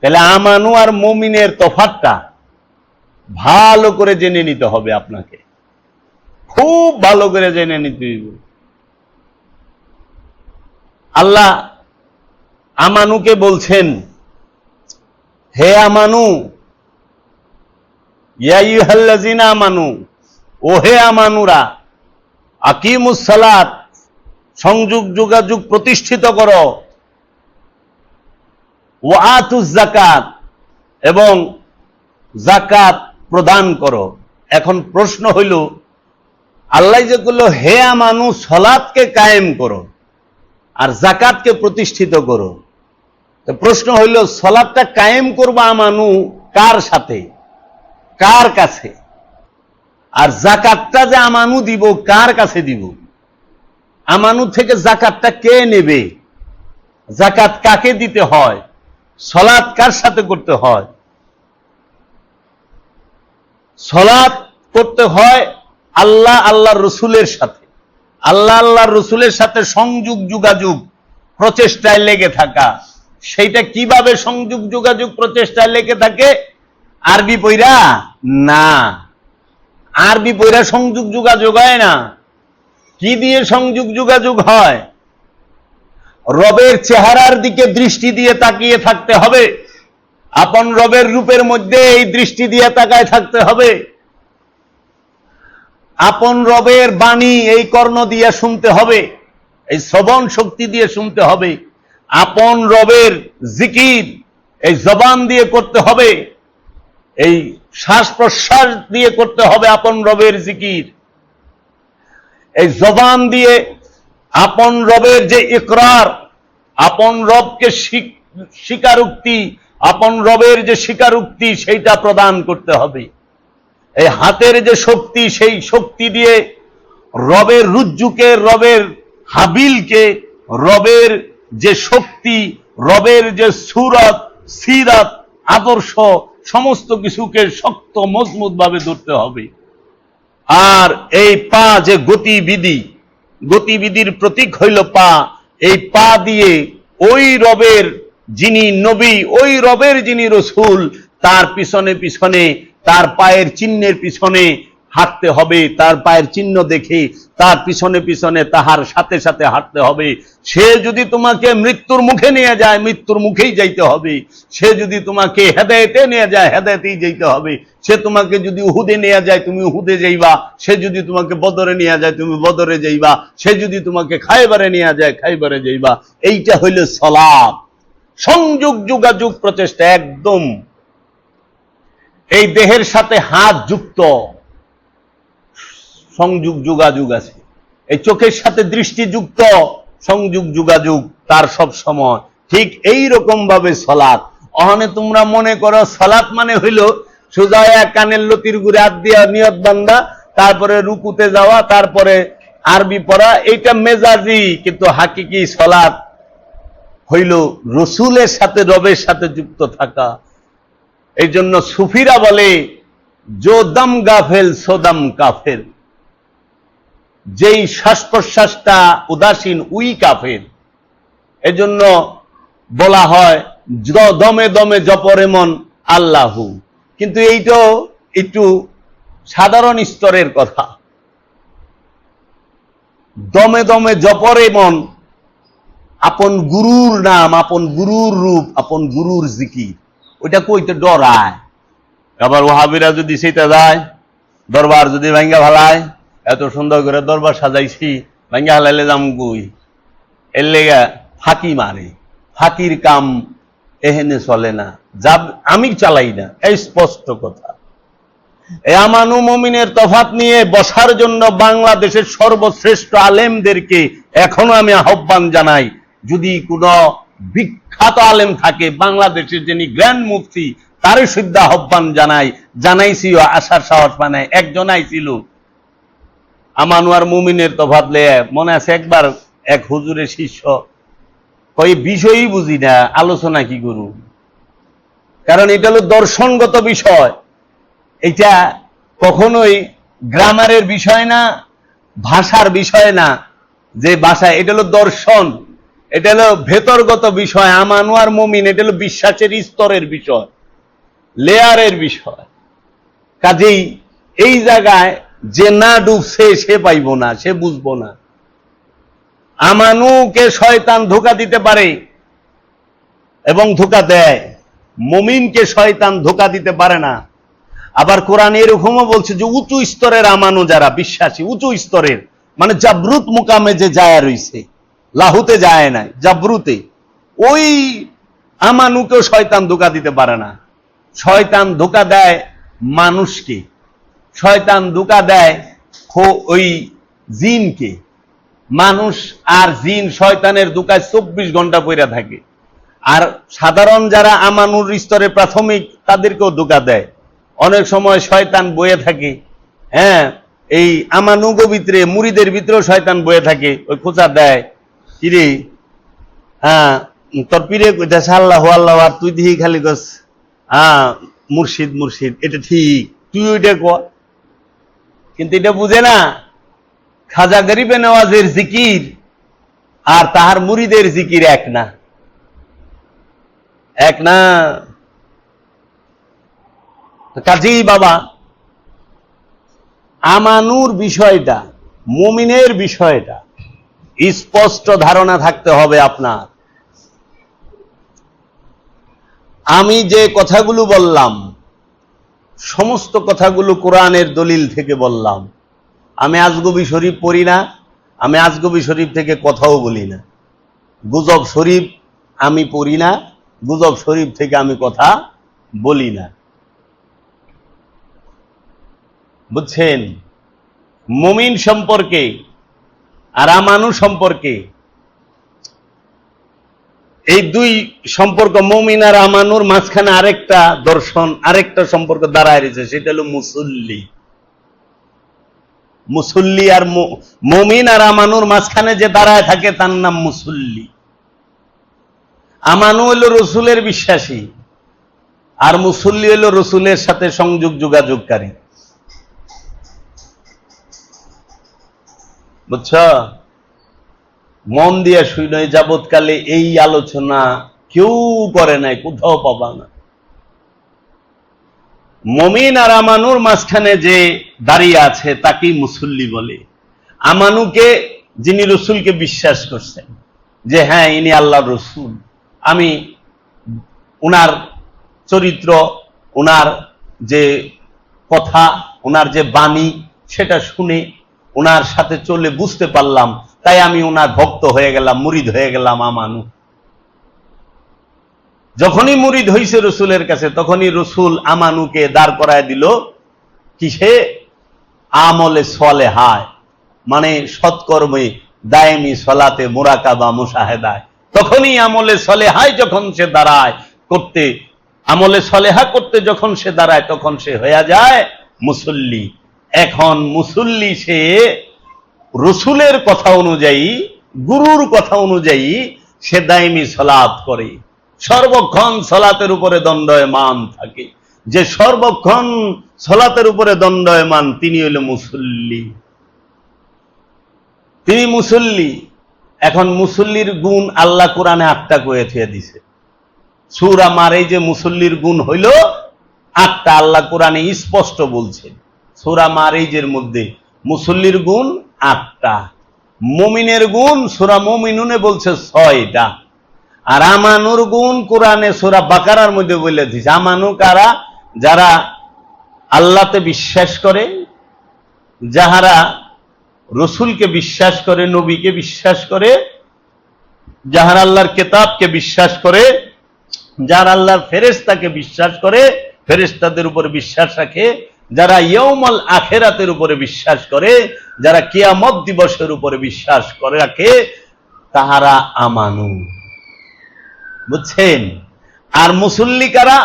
তাহলে আমানু আর মুমিনের তফাৎটা ভালো করে জেনে নিতে হবে, আপনাকে খুব ভালো করে জেনে নিতে হবে। আল্লাহ আমানুকে বলছেন, হে আমানু, ইয়া আইয়ুহাল্লাযিনা আমানু, ও হে আমানুরা, আকিমুস সালাত, সংযোগ যোগাযোগ প্রতিষ্ঠিত করো, ওয়া আতুজ যাকাত, এবং যাকাত প্রদান করো। এখন প্রশ্ন হইল, আল্লাহ যে বললো হে আমানু সালাতকে কায়েম করো আর যাকাতকে প্রতিষ্ঠিত করো, তো প্রশ্ন হইল সালাতটা কায়েম করবো আমানু কার সাথে, কার কাছে? আর যাকাতটা যে আমানু দিব কার কাছে দিব? আমানু থেকে যাকাতটা কে নেবে? যাকাত কাকে দিতে হয়? সালাত কার সাথে করতে হয়? সালাত করতে হয় আল্লাহ আল্লাহর রসুলের সাথে। আল্লাহ আল্লাহর রসুলের সাথে সংযোগ যোগাযোগ প্রচেষ্টায় লেগে থাকা। সেইটা কিভাবে সংযোগ যোগাযোগ প্রচেষ্টায় লেগে থাকে? আরবি পইরা না, আরবি পইরা সংযোগ যোগাযোগ হয় না। কি দিয়ে সংযোগ যোগাযোগ হয়? রবের চেহারার দিকে দৃষ্টি দিয়ে তাকিয়ে থাকতে হবে। আপন রবের রূপের মধ্যে এই দৃষ্টি দিয়ে তাকায় থাকতে হবে। আপন রবের বাণী এই কর্ণ দিয়ে শুনতে হবে, এই শ্রবণ শক্তি দিয়ে শুনতে হবে। আপন রবের জিকির এই জবান দিয়ে করতে হবে, এই শ্বাস প্রশ্বাস দিয়ে করতে হবে আপন রবের জিকির। এই জবান দিয়ে আপন রবের যে ইকরার, আপন রবকে স্বীকারোক্তি, আপন রবের যে স্বীকারোক্তি সেইটা প্রদান করতে হবে। এই হাতের যে শক্তি, সেই শক্তি দিয়ে রবের রুজ্জুকে, রবের হাবিলকে, রবের যে শক্তি, রবের যে সুরত, সিরাত, আদর্শ, সমস্ত কিছুকে শক্ত মজবুত ভাবে ধরতে হবে। আর এই পা যে গতিবিধি, গতিবিধির প্রতীক হইল পা। এই পা দিয়ে ওই রবের যিনি নবী, ওই রবের যিনি রসুল, তার পিছনে পিছনে, তার পায়ের চিহ্নের পিছনে হাঁটতে হবে, তার পায়ের চিহ্ন দেখে তার পিছনে পিছনে তাহার সাথে সাথে হাঁটতে হবে। সে যদি তোমাকে মৃত্যুর মুখে নিয়ে যায়, মৃত্যুর মুখেই যাইতে হবে। সে যদি তোমাকে হেদায়েতে নিয়ে যায়, হেদায়েতেই যাইতে হবে। সে তোমাকে যদি উহুদে নিয়ে যায়, তুমি উহুদে যাইবা। সে যদি তোমাকে বদরে নিয়ে যায়, তুমি বদরে যাইবা। সে যদি তোমাকে খায়বারে নিয়ে যায়, খায়বারে যাইবা। এইটা হইল সালাত। সংযোগ যোগাযোগ প্রচেষ্টা একদম এই দেহের সাথে হাত যুক্ত, সংযোগ যোগাযোগ আছে। এই চোখের সাথে দৃষ্টি যুক্ত, সংযোগ যোগাযোগ তার সব সময়। ঠিক এই রকম ভাবে সালাত। অহনে তোমরা মনে করো সালাত মানে হইল সোজা কানের লতির গুড়ে হাত দিয়া নিয়ত বান্দা, তারপরে রুকুতে যাওয়া, তারপরে আরবি পড়া। এইটা মেজাজি, কিন্তু হাকিকি সালাত হইল রসুলের সাথে, রবের সাথে যুক্ত থাকা। এই জন্য সুফিরা বলে জো দম গাফেল সোদম কাফের, যেই শ্বাস প্রশ্বাসটা উদাসীন উই কাফের। এজন্য বলা হয় দমে দমে জপরে মন আল্লাহু। কিন্তু এইটাও একটু সাধারণ স্তরের কথা। দমে দমে জপরে মন, আপন গুরুর নাম, আপন গুরুর রূপ, আপন গুরুর জিকির, ওইটা কইতে ডরায়। আবার ওহাবিরা যদি সেটা যায়, দরবার যদি ভাঙ্গা ভালায়, এত সুন্দর করে দরবার সাজাইছি, ভাঙ্গা হালাইলে যাম গুই, এর লেগা ফাঁকি মারে। ফাঁকির কাম এহেনে চলে না, যা আমি চালাই না, এই স্পষ্ট কথা। এই আমানু মুমিনের তফাৎ নিয়ে বসার জন্য বাংলাদেশের সর্বশ্রেষ্ঠ আলেমদেরকে এখনো আমি আহ্বান জানাই। যদি কোনো বিখ্যাত আলেম থাকে বাংলাদেশের, যিনি গ্র্যান্ড মুফতি, তারই সিদ্ধ আহ্বান জানাইছি, আসার সাহস পায়। একজন আইছিল আমানু আর মুমিনের তফাৎ লয়ে, মনে আছে একবার এক হুজুরের শিষ্য কই বিষয়ই বুঝি না, আলোচনা কি করু। কারণ এটা হলো দর্শনগত বিষয়, এটা কখনোই গ্রামারের বিষয় না, ভাষার বিষয় না। যে ভাষা, এটা হলো দর্শন, এটা হলো ভেতরগত বিষয়। আমানু আর মুমিন, এটা হলো বিশ্বাসের স্তরের বিষয়, লেয়ারের বিষয়। কাজেই এই জায়গায় যে না ডুবছে সে পাইব না, সে বুঝবো না। আমানুকে শয়তান ধোঁকা দিতে পারে এবং ধোঁকা দেয়, মুমিনকে শয়তান ধোঁকা দিতে পারে না। আবার কোরআন এরকমও বলছে যে উঁচু স্তরের আমানু যারা বিশ্বাসী, উঁচু স্তরের মানে জাবরুত মুকামে যে যায় রইছে, লাহুতে যায় নাই, জাবরুতে, ওই আমানুকেও শয়তান ধোঁকা দিতে পারে না। শয়তান ধোঁকা দেয় মানুষকে, শয়তান ধোঁকা দেয় ওই জিনকে। মানুষ আর জিন শয়তানের ধোঁকায় 24 ঘন্টা পইরা থাকে। আর সাধারণ যারা আমানুর স্তরে প্রাথমিক, তাদেরকেও ধোঁকা দেয়। অনেক সময় শয়তান বয়ে থাকে, হ্যাঁ, এই আমানুগ ভিতরে, মুরিদের ভিতরেও শয়তান বয়ে থাকে, ওই খোঁচা দেয়, কিরে হ্যাঁ তোর পীরে কইতাছে আল্লাহ আল্লাহ, আর তুই দিহি খালি গছ হ্যাঁ মুর্শিদ মুর্শিদ, এটা ঠিক, তুই ওইটা কর। কিন্তু এটা বুঝে না খাজা গরিবে নওয়াজের জিকির আর তাহার মুরিদের জিকির এক না, এক না। কাজেই বাবা, আমানুর বিষয়টা, মুমিনের বিষয়টা স্পষ্ট ধারণা থাকতে হবে আপনার। আমি যে কথাগুলো বললাম, সমস্ত কথাগুলো কোরআনের দলিল থেকে বললাম। আমি আজগবি শরীফ পড়ি না, আমি আজগবি শরীফ থেকে কথাও বলি না। গুজব শরীফ আমি পড়ি না, গুজব শরীফ থেকে আমি কথা বলি না। বুঝছেন? মুমিন সম্পর্কে আর আমানু সম্পর্কে, এই দুই সম্পর্ক, মুমিন আর আমানুর মাঝখানে আরেকটা দর্শন, আরেকটা সম্পর্ক দাঁড়ায় রয়েছে, সেটা হলো মুসল্লি। মুসল্লি আর মুমিন আর আমানুর মাঝখানে যে দাঁড়ায় থাকে তার নাম মুসল্লি। আমানু হলো রসুলের বিশ্বাসী, আর মুসল্লি হলো রসুলের সাথে সংযোগ যোগাযোগকারী। বুঝছ? মন দিয়ে শুনে, যাবৎকালে এই আলোচনা কেউ করে নাই, কোথাও পাবা না। মুমিন আর আমানুর মাঝখানে যে দাঁড়িয়ে আছে তাকেই মুসল্লি বলে। আমানুকে যিনি রসুলকে বিশ্বাস করছেন যে হ্যাঁ ইনি আল্লাহর রসুল, আমি উনার চরিত্র, উনার যে কথা, উনার যে বাণী সেটা শুনে উনার সাথে চলে বুঝতে পারলাম, তাই আমি উনার ভক্ত হয়ে গেলাম, মুরিদ হয়ে গেলাম। আমানু যখনই মুরিদ হইছে রসুলের কাছে তখনই রসুল আমানুকে দাঁড় করায় দিল কিসে? আমলে সালেহায়, মানে সৎকর্মে, দায়েমি সলাতে, মুরাকাবা, মুশাহেদায়। তখনই আমলে সালেহায় যখন সে দাঁড়ায় করতে, আমলে সালেহা করতে যখন সে দাঁড়ায় তখন সে হয়ে যায় মুসল্লি। এখন মুসল্লি সে রসুলের কথা অনুযায়ী, গুরুর কথা অনুযায়ী সে দায়েমি সালাত করে, সর্বক্ষণ সালাতের উপরে দণ্ডায়মান থাকে। যে সর্বক্ষণ সালাতের উপরে দণ্ডায়মান তিনি হইল মুসল্লি, তিনি মুসল্লি। এখন মুসল্লির গুণ আল্লাহ কোরআনে 8টা কয়ে থুয়ে দিছে। সূরা মারিজে মুসল্লির গুণ হইল 8টা, আল্লাহ কোরআনে স্পষ্ট বলছে। সূরা মারিজের মধ্যে মুসল্লির গুণ 8টা, মুমিনের গুণ সূরা মুমিনুনে বলছে 6টা, আর আমানুর গুণ কোরআনে সূরা বাকারার মধ্যে বলে দিয়েছে। আমানু কারা? যারা আল্লাহতে বিশ্বাস করে, যাহারা রসুলকে বিশ্বাস করে, নবীকে বিশ্বাস করে, যাহারা আল্লাহর কিতাবকে বিশ্বাস করে, যারা আল্লাহর ফেরেশতাকে বিশ্বাস করে, ফেরেশতাদের উপরে বিশ্বাস রাখে, যারা ইয়াউমুল আখিরাতের উপরে বিশ্বাস করে, যারা কিয়ামত দিবসের উপরে বিশ্বাস করে রাখে, তাহারা আমানু। বুঝছেন? আর মুসল্লি কারা?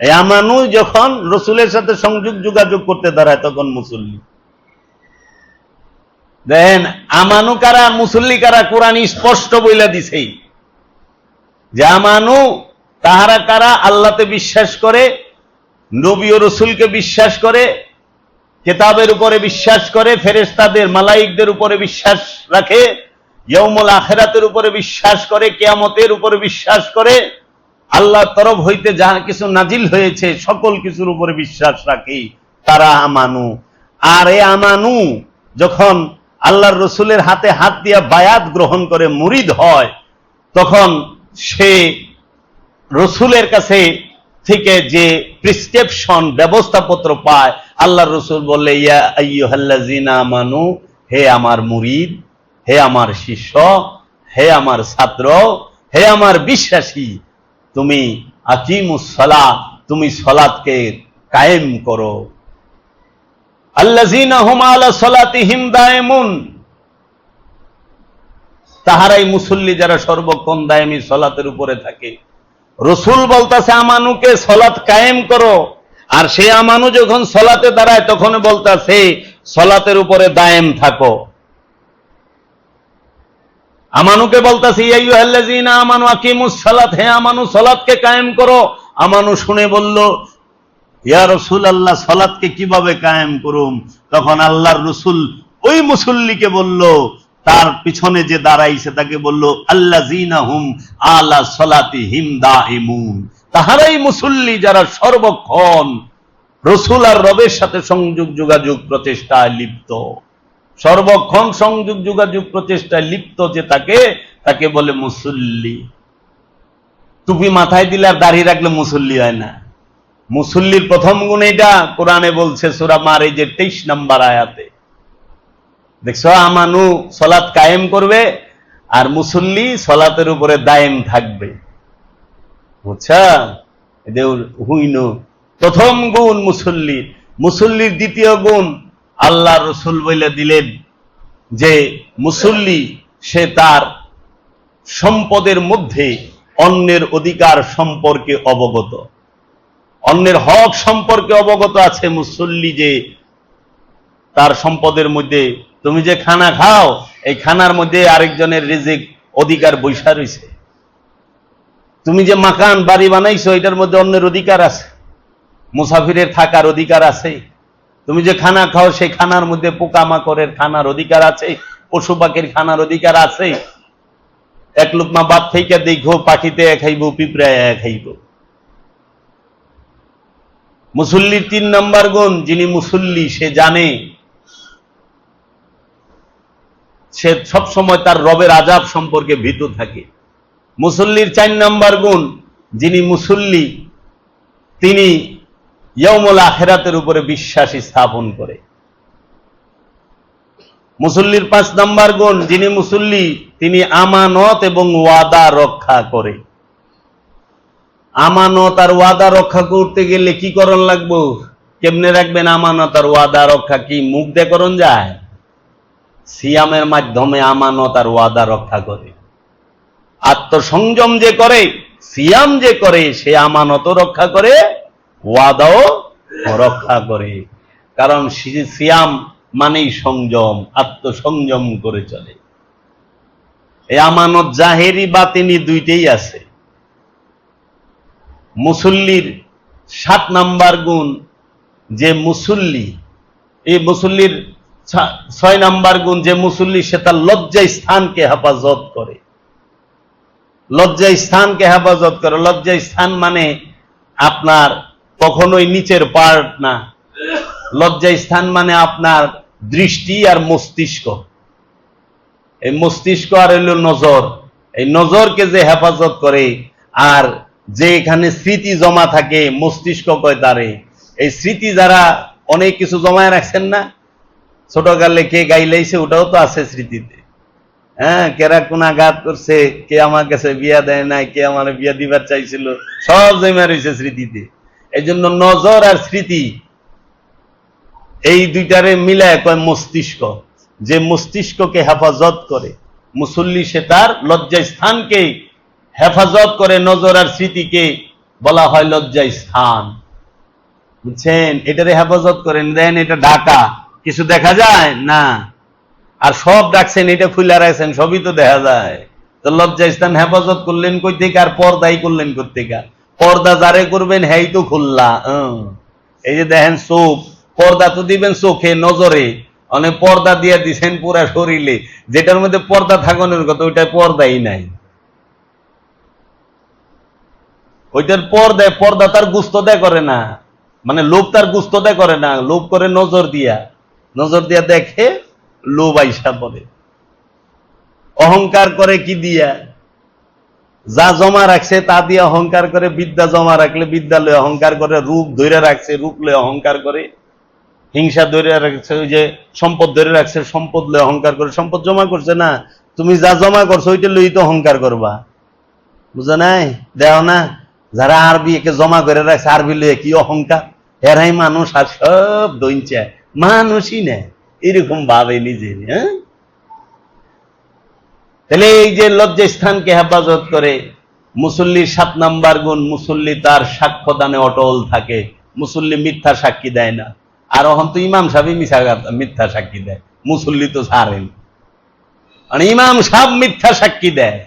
এই আমানু যখন রসুলের সাথে সংযোগ যোগাযোগ করতে দাঁড়ায় তখন মুসল্লি। দেখেন আমানু কারা, মুসল্লি কারা, কোরআন স্পষ্ট বইলা দিছে যে আমানু তাহারা কারা? আল্লাহতে বিশ্বাস করে, নবী ও রসুলকে বিশ্বাস করে, কিতাবের উপরে বিশ্বাস করে, ফেরেশতাদের, মালাইকদের উপরে বিশ্বাস রাখে, ইয়াউমুল আখিরাতের উপরে বিশ্বাস করে, কিয়ামতের উপরে বিশ্বাস করে, আল্লাহর তরফ হইতে যাহা কিছু নাজিল হয়েছে সকল কিছুর উপরে বিশ্বাস রাখে, তারা আমানু। আর এই আমানু যখন আল্লাহর রসুলের হাতে হাত দিয়া বায়াত গ্রহণ করে মুরিদ হয়, তখন সে রসুলের কাছে থেকে যে প্রেসক্রিপশন, ব্যবস্থাপত্র পায়, আল্লাহর রসুল বলে ইয়া আইয়ুহাল্লাযিনা আমানু, হে আমার মুরিদ, হে আমার শিষ্য, হে আমার ছাত্র, হে আমার বিশ্বাসী, তুমি আকিমুস সালাত, তুমি সালাতকে কায়েম করো। আল্লাযিনা হুম আলা সালাতিহিম দায়েমুন, তাহারাই মুসল্লি যারা সর্বক্ষণ দায়েমি সালাতের উপরে থাকে। রসুল বলতাছে আমানুকে সালাত কায়েম করো, আর সে আমানু যখন সালাতে দাঁড়ায় তখন বলতাছে সালাতের উপরে দায়েম থাকো। আমানুকে বলতাছে ইয়া আইয়ুহাল্লাযিনা আমানু আকিমুস সালাত, হে আমানু সালাতকে কায়েম করো। আমানু শুনে বলল ইয়া রাসূলুল্লাহ, সালাতকে কিভাবে কায়েম করুম? তখন আল্লাহর রসুল ওই মুসল্লিকে বলল, তার পিছনে যে দাঁড়াইছে তাকে বলল আল্লাযিনা হুম আলা সালাতিহিম দাইমুন, তাহারাই মুসল্লি যারা সর্বক্ষণ রসুল আর রবের সাথে সংযোগ যোগাযোগ প্রচেষ্টায় লিপ্ত। সর্বক্ষণ সংযোগ যোগাযোগ প্রচেষ্টায় লিপ্ত যে তাকে বলে মুসল্লি। টুপি মাথায় দিলে আর দাড়ি রাখলে মুসল্লি হয় না। মুসল্লির প্রথম গুণ এটা কোরআনে বলছে সূরা মারিজের 23 নম্বর আয়াতে। দেখছো, আমানু সালাত কায়েম করবে আর মুসল্লি সালাতের উপরে দায়েম থাকবে। বুঝছা? হুইনো প্রথম গুণ মুসল্লির। মুসল্লির দ্বিতীয় গুণ আল্লাহ রসুল বলে দিলেন যে মুসল্লি সে তার সম্পদের মধ্যে অন্যের অধিকার সম্পর্কে অবগত, অন্যের হক সম্পর্কে অবগত আছে। মুসল্লি যে তার সম্পদের মধ্যে, তুমি যে খানা খাও এই খানার মধ্যে আরেকজনের রিজিক অধিকার বৈশা রয়েছে। তুমি যে মাকান বাড়ি বানাইছো এটার মধ্যে অন্যের অধিকার আছে, মুসাফিরের থাকার অধিকার আছে। তুমি যে খানা খাও সেই খানার মধ্যে পোকামাকড়ের খানার অধিকার আছে, পশু পাখির খানার অধিকার আছে। এক লুকমা বাদ থেকে দেখো পাখিতে খাইব, পিঁপড়ায় খাইব। মুসল্লির 3 নম্বর গুণ, যিনি মুসল্লি সে জানে সে সবসময় তার রবের আযাব সম্পর্কে ভীত থাকে। মুসল্লির 4 নম্বর গুণ, যিনি মুসল্লি তিনি ইয়াউমুল আখিরাতের উপরে বিশ্বাস স্থাপন করে। মুসল্লির 5 নম্বর গুণ, যিনি মুসল্লি তিনি আমানত এবং ওয়াদা রক্ষা করে। আমানত আর ওয়াদা রক্ষা করতে গেলে কি করণ লাগবো? কেমনে রাখবেন আমানত আর ওয়াদা রক্ষা? কি মুখ দিয়ে করণ যায়? সিয়ামের মাধ্যমে আমানত আর ওয়াদা রক্ষা করে। আত্মসংযম যে করে, সিয়াম যে করে, সে আমানতও রক্ষা করে, ওয়াদাও রক্ষা করে। কারণ সিয়াম মানেই সংযম, আত্মসংযম করে চলে। এই আমানত জাহেরি বাতিনি দুইটাই আছে। মুসল্লির 7 নম্বর গুণ, যে মুসল্লি, এই মুসল্লির 6 নম্বর গুণ, যে মুসল্লি সে তার লজ্জা স্থানকে হেফাজত করে। লজ্জা স্থানকে হেফাজত করে। লজ্জা স্থান মানে আপনার কখনোই নিচের পার্ট না। লজ্জা স্থান মানে আপনার দৃষ্টি আর মস্তিষ্ক। এই মস্তিষ্ক আর হইল নজর। এই নজরকে যে হেফাজত করে, আর যে এখানে স্মৃতি জমা থাকে, মস্তিষ্ক কয় তারে। এই স্মৃতি যারা অনেক কিছু জমায় রাখছেন না, ছোটকালে কে গাইলাইছে ওটাও তো আছে স্মৃতিতে। হ্যাঁ, কেরা কোন আঘাত করছে, কে আমার কাছে বিয়া দেয় নাই, কে আমার বিয়া দিবার চাইছিল, সব জমা রয়েছে স্মৃতিতে। এই জন্য নজর আর স্মৃতি এই দুইটারে মিলায় কয় মস্তিষ্ক। যে মস্তিষ্ককে হেফাজত করে মুসল্লি, সে তার লজ্জা স্থানকে হেফাজত করে। নজর আর স্মৃতিকে বলা হয় লজ্জা স্থান। বুঝছেন? এটারে হেফাজত করেন। দেন এটা ঢাকা, কিছু দেখা যায় না। আর সব ডাকছেন, এটা খুলে রাখছেন, সবই তো দেখা যায়। তো লজ্জা স্থান হেফাজত করলেন কই থেকে, আর পর্দাই করলেন কই থেকে? পর্দা যারে করবেন হেই তো খুললা। এই যে দেখেন চোখ, পর্দা তো দিবেন চোখে, নজরে, অনেক পর্দা দিয়ে দিচ্ছেন পুরা শরীরে। যেটার মধ্যে পর্দা থাকানোর কথা ওইটা পর্দাই নাই। ওইটার পর্দা তার গুস্ত দেয় করে না, মানে লোভ তার গুস্ত দেয় করে না, লোভ করে নজর দিয়া। নজর দিয়া দেখে, লোভ আইসা পড়ে। অহংকার করে কি দিয়া? যা জমা রাখছে তা দিয়ে অহংকার করে। বিদ্যা জমা রাখলে বিদ্যা লয়ে অহংকার করে। রূপ ধরে রাখছে, রূপ লয়ে অহংকার করে। হিংসা ধরে রাখছে, ওই যে সম্পদ ধরে রাখছে, সম্পদ লয়ে অহংকার করে। সম্পদ জমা করছে না, তুমি যা জমা করছো ওইটা লই তো অহংকার করবা। বুঝা নাই? দেও না, যারা আরবি একে জমা করে রাখছে, আরবি লয়ে কি অহংকার। এরাই মানুষ, আর সব দইঞ্চা মানুষই না, এরকম ভাবে নিজে। হ্যাঁ, তাহলে এই যে লজ্জা স্থানকে হেফাজত করে। মুসল্লির 7 নম্বর গুণ, মুসল্লি তার সাক্ষ্যদানে অটল থাকে। মুসল্লি মিথ্যা সাক্ষী দেয় না। আর এখন তো ইমাম সাহেব মিথ্যা সাক্ষী দেয়, মুসল্লি তো ছাড়েন। মানে ইমাম সাহেব মিথ্যা সাক্ষী দেয়,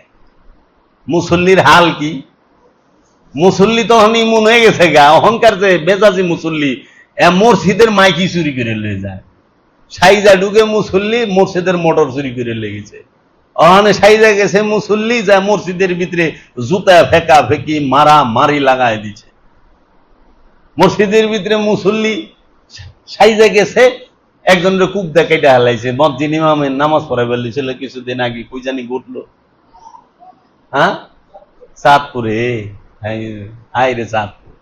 মুসল্লির হাল কি? মুসল্লি তখন ইমুন হয়ে গেছে গা, অহংকার যে বেজাজি মুসল্লি। মসজিদের মাইকি চুরি করে লয়ে যায়, সাইজা ঢুকে মুসল্লি মসজিদের মোটর চুরি করে লেগেছে। ওখানে সাইজা গেছে মুসল্লি, যা মসজিদের ভিতরে জুতা ফেকা ফেকি মারা মারি লাগায় দিচ্ছে। মসজিদের ভিতরে মুসল্লি সাইজা গেছে, একজনের কুক দেখাইটা হালাইছে। মসজিদ ইমামের নামাজ পড়াই বলছিল কিছুদিন আগে, কই জানি ঘটলো। হ্যাঁ, চাঁদপুরে। হাই রে চাঁদপুর।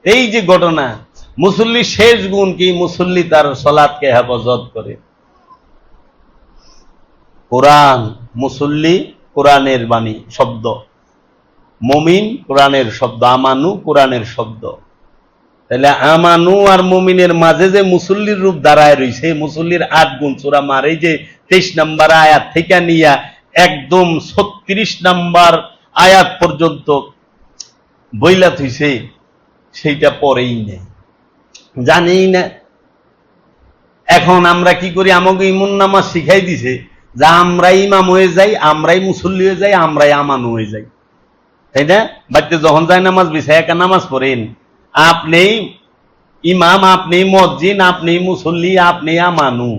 এই যে ঘটনা। মুসল্লির শেষ গুণ কি? মুসল্লি তার সালাতকে হেফাজত করে। কোরআন, মুসল্লি কোরআনের বাণী, শব্দ। মুমিন কোরআনের শব্দ, আমানু কোরআনের শব্দ। তাহলে আমানু আর মুমিনের মাঝে যে মুসল্লির রূপ দাঁড়ায় রয়েছে, মুসল্লির 8 গুণ সূরা মার এই যে 23 নম্বর আয়াত থেকে নিয়ে একদম 36 নম্বর আয়াত পর্যন্ত বইলা থইছে, সেইটা পরেই নেই, জানি না। এখন আমরা কি করি? আমাকে ইমন নামাজ শিখাই দিছে যে আমরাই ইমাম হয়ে যাই, আমরাই মুসল্লি হয়ে যাই, আমরাই আমানু হয়ে যাই, তাই না? বাড়িতে যখন যায় নামাজ বিছায় একা নামাজ পড়েন, আপনি ইমাম, আপনি মসজিদ, আপনি মুসল্লি, আপনি আমানু।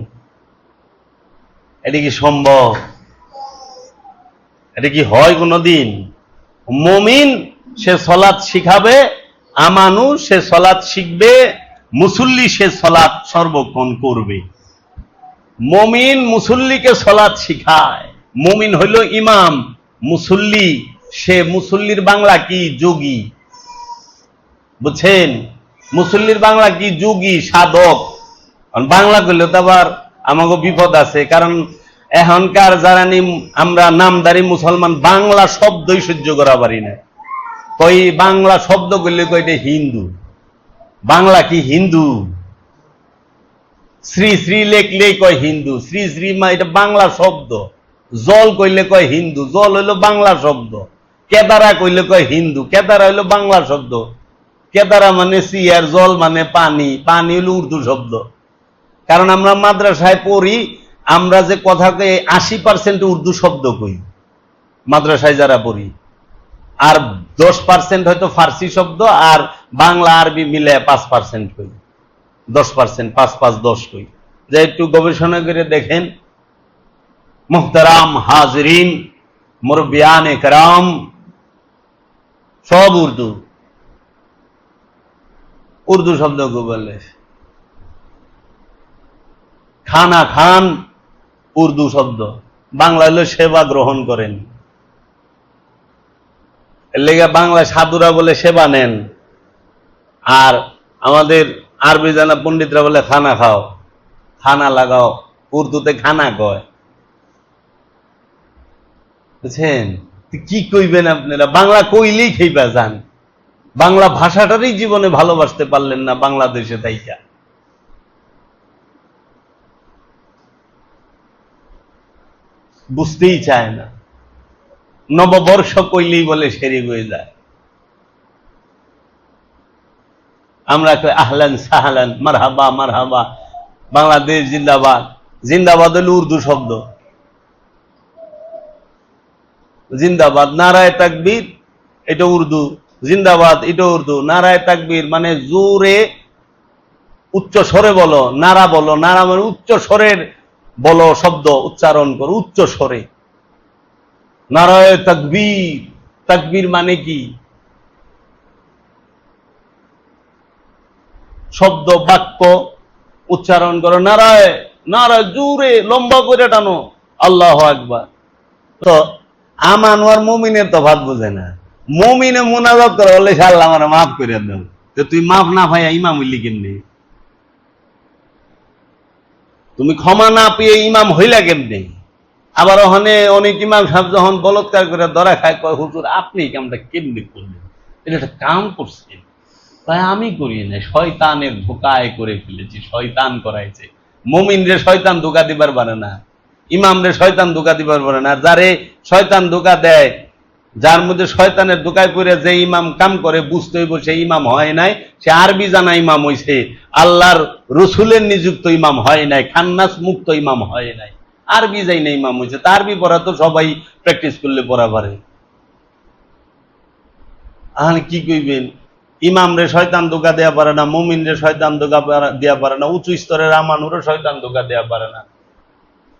এটা কি সম্ভব? এটা কি হয় কোনদিন? মুমিন সে সালাত শিখাবে, আমানু সে সলাৎ শিখবে, মুসল্লি সে সলাৎ সর্বক্ষণ করবে। মুমিন মুসল্লিকে সলাৎ শিখায়। মুমিন হইল ইমাম, মুসল্লি সে মুসল্লির বাংলা কি? যোগী। বুঝছেন? মুসল্লির বাংলা কি? যোগী, সাধক। বাংলা করলে তো আবার আমাকে বিপদ আছে, কারণ এখনকার যারা আমরা নামদারি মুসলমান বাংলা শব্দই সহ্য করা পারি না। কই বাংলা শব্দ করলে কইটা হিন্দু। বাংলা কি হিন্দু? শ্রী শ্রী লেখলে কয় হিন্দু, শ্রী শ্রী মা এটা বাংলা শব্দ। জল কইলে কয় হিন্দু, জল হইলো বাংলা শব্দ। কেদারা কইলে কয় হিন্দু, কেদারা হইলো বাংলা শব্দ। কেদারা মানে সিয়ার, জল মানে পানি, পানি হইলো উর্দু শব্দ। কারণ আমরা মাদ্রাসায় পড়ি, আমরা যে কথা কই 80% উর্দু শব্দ কই মাদ্রাসায় যারা পড়ি, আর 10% হয়তো ফার্সি শব্দ, আর বাংলা আরবি মিলে 5% কই। 10%, 5-5-10 কই। যে একটু গবেষণা করে দেখেন। মুহতারাম হাজরিন, মুরব্বিয়ানে কেরাম, সব উর্দু। উর্দু শব্দ বলে। খানা খান উর্দু শব্দ, বাংলা হলো সেবা গ্রহণ করেন। এর লেগে বাংলা সাধুরা বলে সেবা নেন, আর আমাদের আরবি জানা পণ্ডিতরা বলে খানা খাও, খানা লাগাও। উর্দুতে খানা কয়। বুঝছেন? কি কইবেন আপনারা? বাংলা কইলেই খেইবা যান। বাংলা ভাষাটারই জীবনে ভালোবাসতে পারলেন না বাংলাদেশে তাইকা। বুঝতেই চায় না। নববর্ষ কইলেই বলে শেরিক হয়ে যায়। আমরা কই আহলান সাহলান, মারহাবা মারহাবা, বাংলাদেশ জিন্দাবাদ। জিন্দাবাদ হলো উর্দু শব্দ। জিন্দাবাদ, নারায়ে তাকবীর এটা উর্দু, জিন্দাবাদ এটা উর্দু। নারায়ে তাকবীর মানে জোরে উচ্চ স্বরে বলো, নারা বলো। নারা মানে উচ্চ স্বরের বলো, শব্দ উচ্চারণ করো উচ্চ স্বরে। নারায়ে তাকবীর, তাকবীর মানে কি? শব্দ বাক্য উচ্চারণ করো। নারায়ে, নারায়ে জোরে লম্বা করে টানো, আল্লাহু আকবার। তো আমানু আর মুমিনের তফাৎ বুঝে না। মুমিনে মুনাজাত করে বলে আল্লাহ আমারে মাফ করে দাও। তো তুই মাফ না পাইয়া ইমাম হইলি কেমনে? তুমি ক্ষমা না পেয়ে ইমাম হইলা কেমনে? আবার ওখানে অনেক ইমাম সাহেব যখন বলৎকার করে ধরা খায়, কয় হুজুর আপনি কামটা কেমনে করলেন? এটা একটা কাম করছেন। তাই আমি করি না, শয়তানের ধোকায় করে ফেলেছি, শয়তান করাইছে। মুমিন রে শয়তান ধোকা দিবার পারে না, ইমাম রে শয়তান ধোকা দিবার পারে না। যারে শয়তান ধোকা দেয়, যার মধ্যে শয়তানের ধোকায় পড়ে যে ইমাম কাম করে, বুঝতে হইব সে ইমাম হয় নাই, সে আরবি জানা ইমাম হইছে, আল্লাহর রসুলের নিযুক্ত ইমাম হয় নাই, খান্নাস মুক্ত ইমাম হয় নাই, আরবি যাই না ইমাম হইছে। তা আরবি পড়া তো সবাই প্র্যাকটিস করলে পড়া পারে। আর কি কইবেন? ইমাম রে শয়তান ধোকা দেয়া পারে না, মুমিন রে শয়তান ধোকা দেয়া পারে না, উঁচু স্তরের আমানুরও শয়তান ধোকা দেয়া পারে না।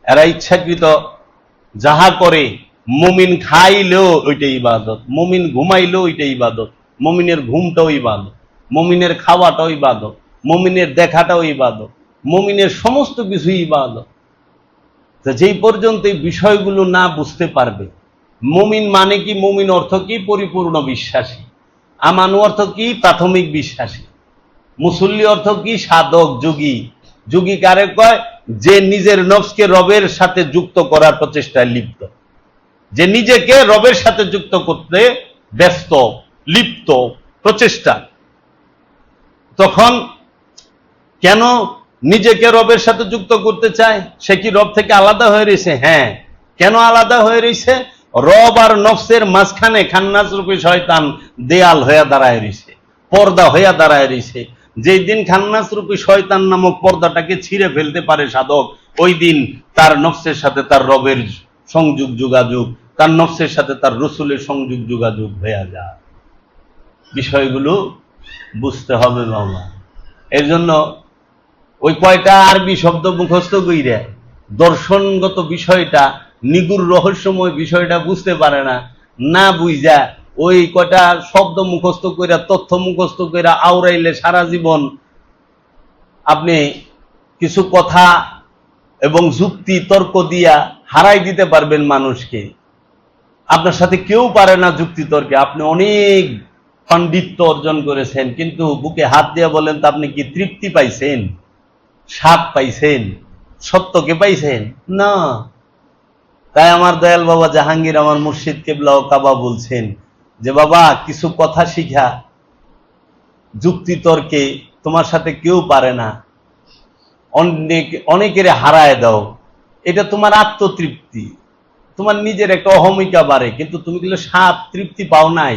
এরা ইচ্ছাকৃত যাহা করে, মুমিন খাইলেও ওইটাই ইবাদত, মুমিন ঘুমাইলেও ওইটাই ইবাদত, মুমিনের ঘুমটাও ইবাদত, মুমিনের খাওয়াটাও ইবাদত, মুমিনের দেখাটাও ইবাদত, মুমিনের সমস্ত কিছুই ইবাদত। যেই পর্যন্ত এই বিষয়গুলো না বুঝতে পারবে, মুমিন মানে কি, মুমিন অর্থ কি? পরিপূর্ণ বিশ্বাসী। আমানু অর্থ কি? প্রাথমিক বিশ্বাসী। মুসল্লি অর্থ কি? সাধক, যোগী। যোগী কারে কয়? যে নিজের নফসকে রবের সাথে যুক্ত করার প্রচেষ্টায় লিপ্ত, যে নিজেকে রবের সাথে যুক্ত করতে ব্যস্ত, লিপ্ত, প্রচেষ্টা। তখন কেন নিজেকে রবের সাথে যুক্ত করতে চায়? সে কি রব থেকে আলাদা হয়ে রয়েছে? হ্যাঁ। কেন আলাদা হয়ে রয়েছে? রব আর নফসের মাঝখানে খান্নাস রূপী শয়তান দেয়াল হইয়া দাঁড়ায় রয়েছে, পর্দা হইয়া দাঁড়ায় রয়েছে। যেই দিন খান্নাস রূপী শয়তান নামক পর্দাটাকে ছিঁড়ে ফেলতে পারে সাধক, ওই দিন তার নফসের সাথে তার রবের সংযোগ যোগাযোগ, তার নফসের সাথে তার রসুলের সংযোগ যোগাযোগ হয়ে যায়। বিষয়গুলো বুঝতে হবে বাবা। এর জন্য ওই কয়টা আরবি শব্দ মুখস্থ কইরা দর্শনগত বিষয়টা, নিগুড় রহস্যময় বিষয়টা বুঝতে পারে না, না বুঝা ওই কয়টা শব্দ মুখস্থ কইরা, তথ্য মুখস্থ কইরা আওড়াইলে সারা জীবন আপনি কিছু কথা এবং যুক্তি তর্ক দিয়া হারাই দিতে পারবেন মানুষকে। আপনার সাথে কেউ পারে না যুক্তি তর্কে। আপনি অনেক পাণ্ডিত্য অর্জন করেছেন, কিন্তু বুকে হাত দিয়ে বলেন তো আপনি কি তৃপ্তি পাইছেন, স্বাদ পাইছেন, সত্যকে পাইছেন? না। তাই আমার দয়াল বাবা জাহাঙ্গীর, আমার মুর্শিদ কেবলা ও কাবা বলছেন যে বাবা, কিছু কথা শিখা যুক্তি তর্কে তোমার সাথে কেউ পারে না, অনেকের হারায় দাও। এটা তোমার আত্মতৃপ্তি, তোমার নিজের একটা অহমিকা বাড়ে, কিন্তু তুমি কিন্তু স্বাদ তৃপ্তি পাও নাই,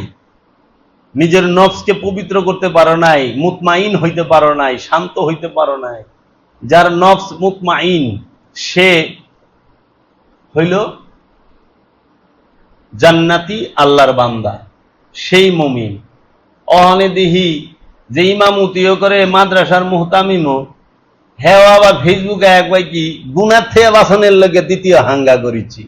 নিজের নফসকে পবিত্র করতে পারো নাই, মুতমাইন হইতে পারো নাই, শান্ত হইতে পারো নাই। যার নফস মুতমাইন সে হইল জান্নাতি, আল্লাহর বান্দা, সেই মুমিন। অহনে দিহি যে ইমামতিও করে মাদ্রাসার মুহতামিমও, হ্যাঁ আবার ফেসবুকে একবার কি গুনার থেকে বাসনের লোকে দ্বিতীয় হাঙ্গা করেছি।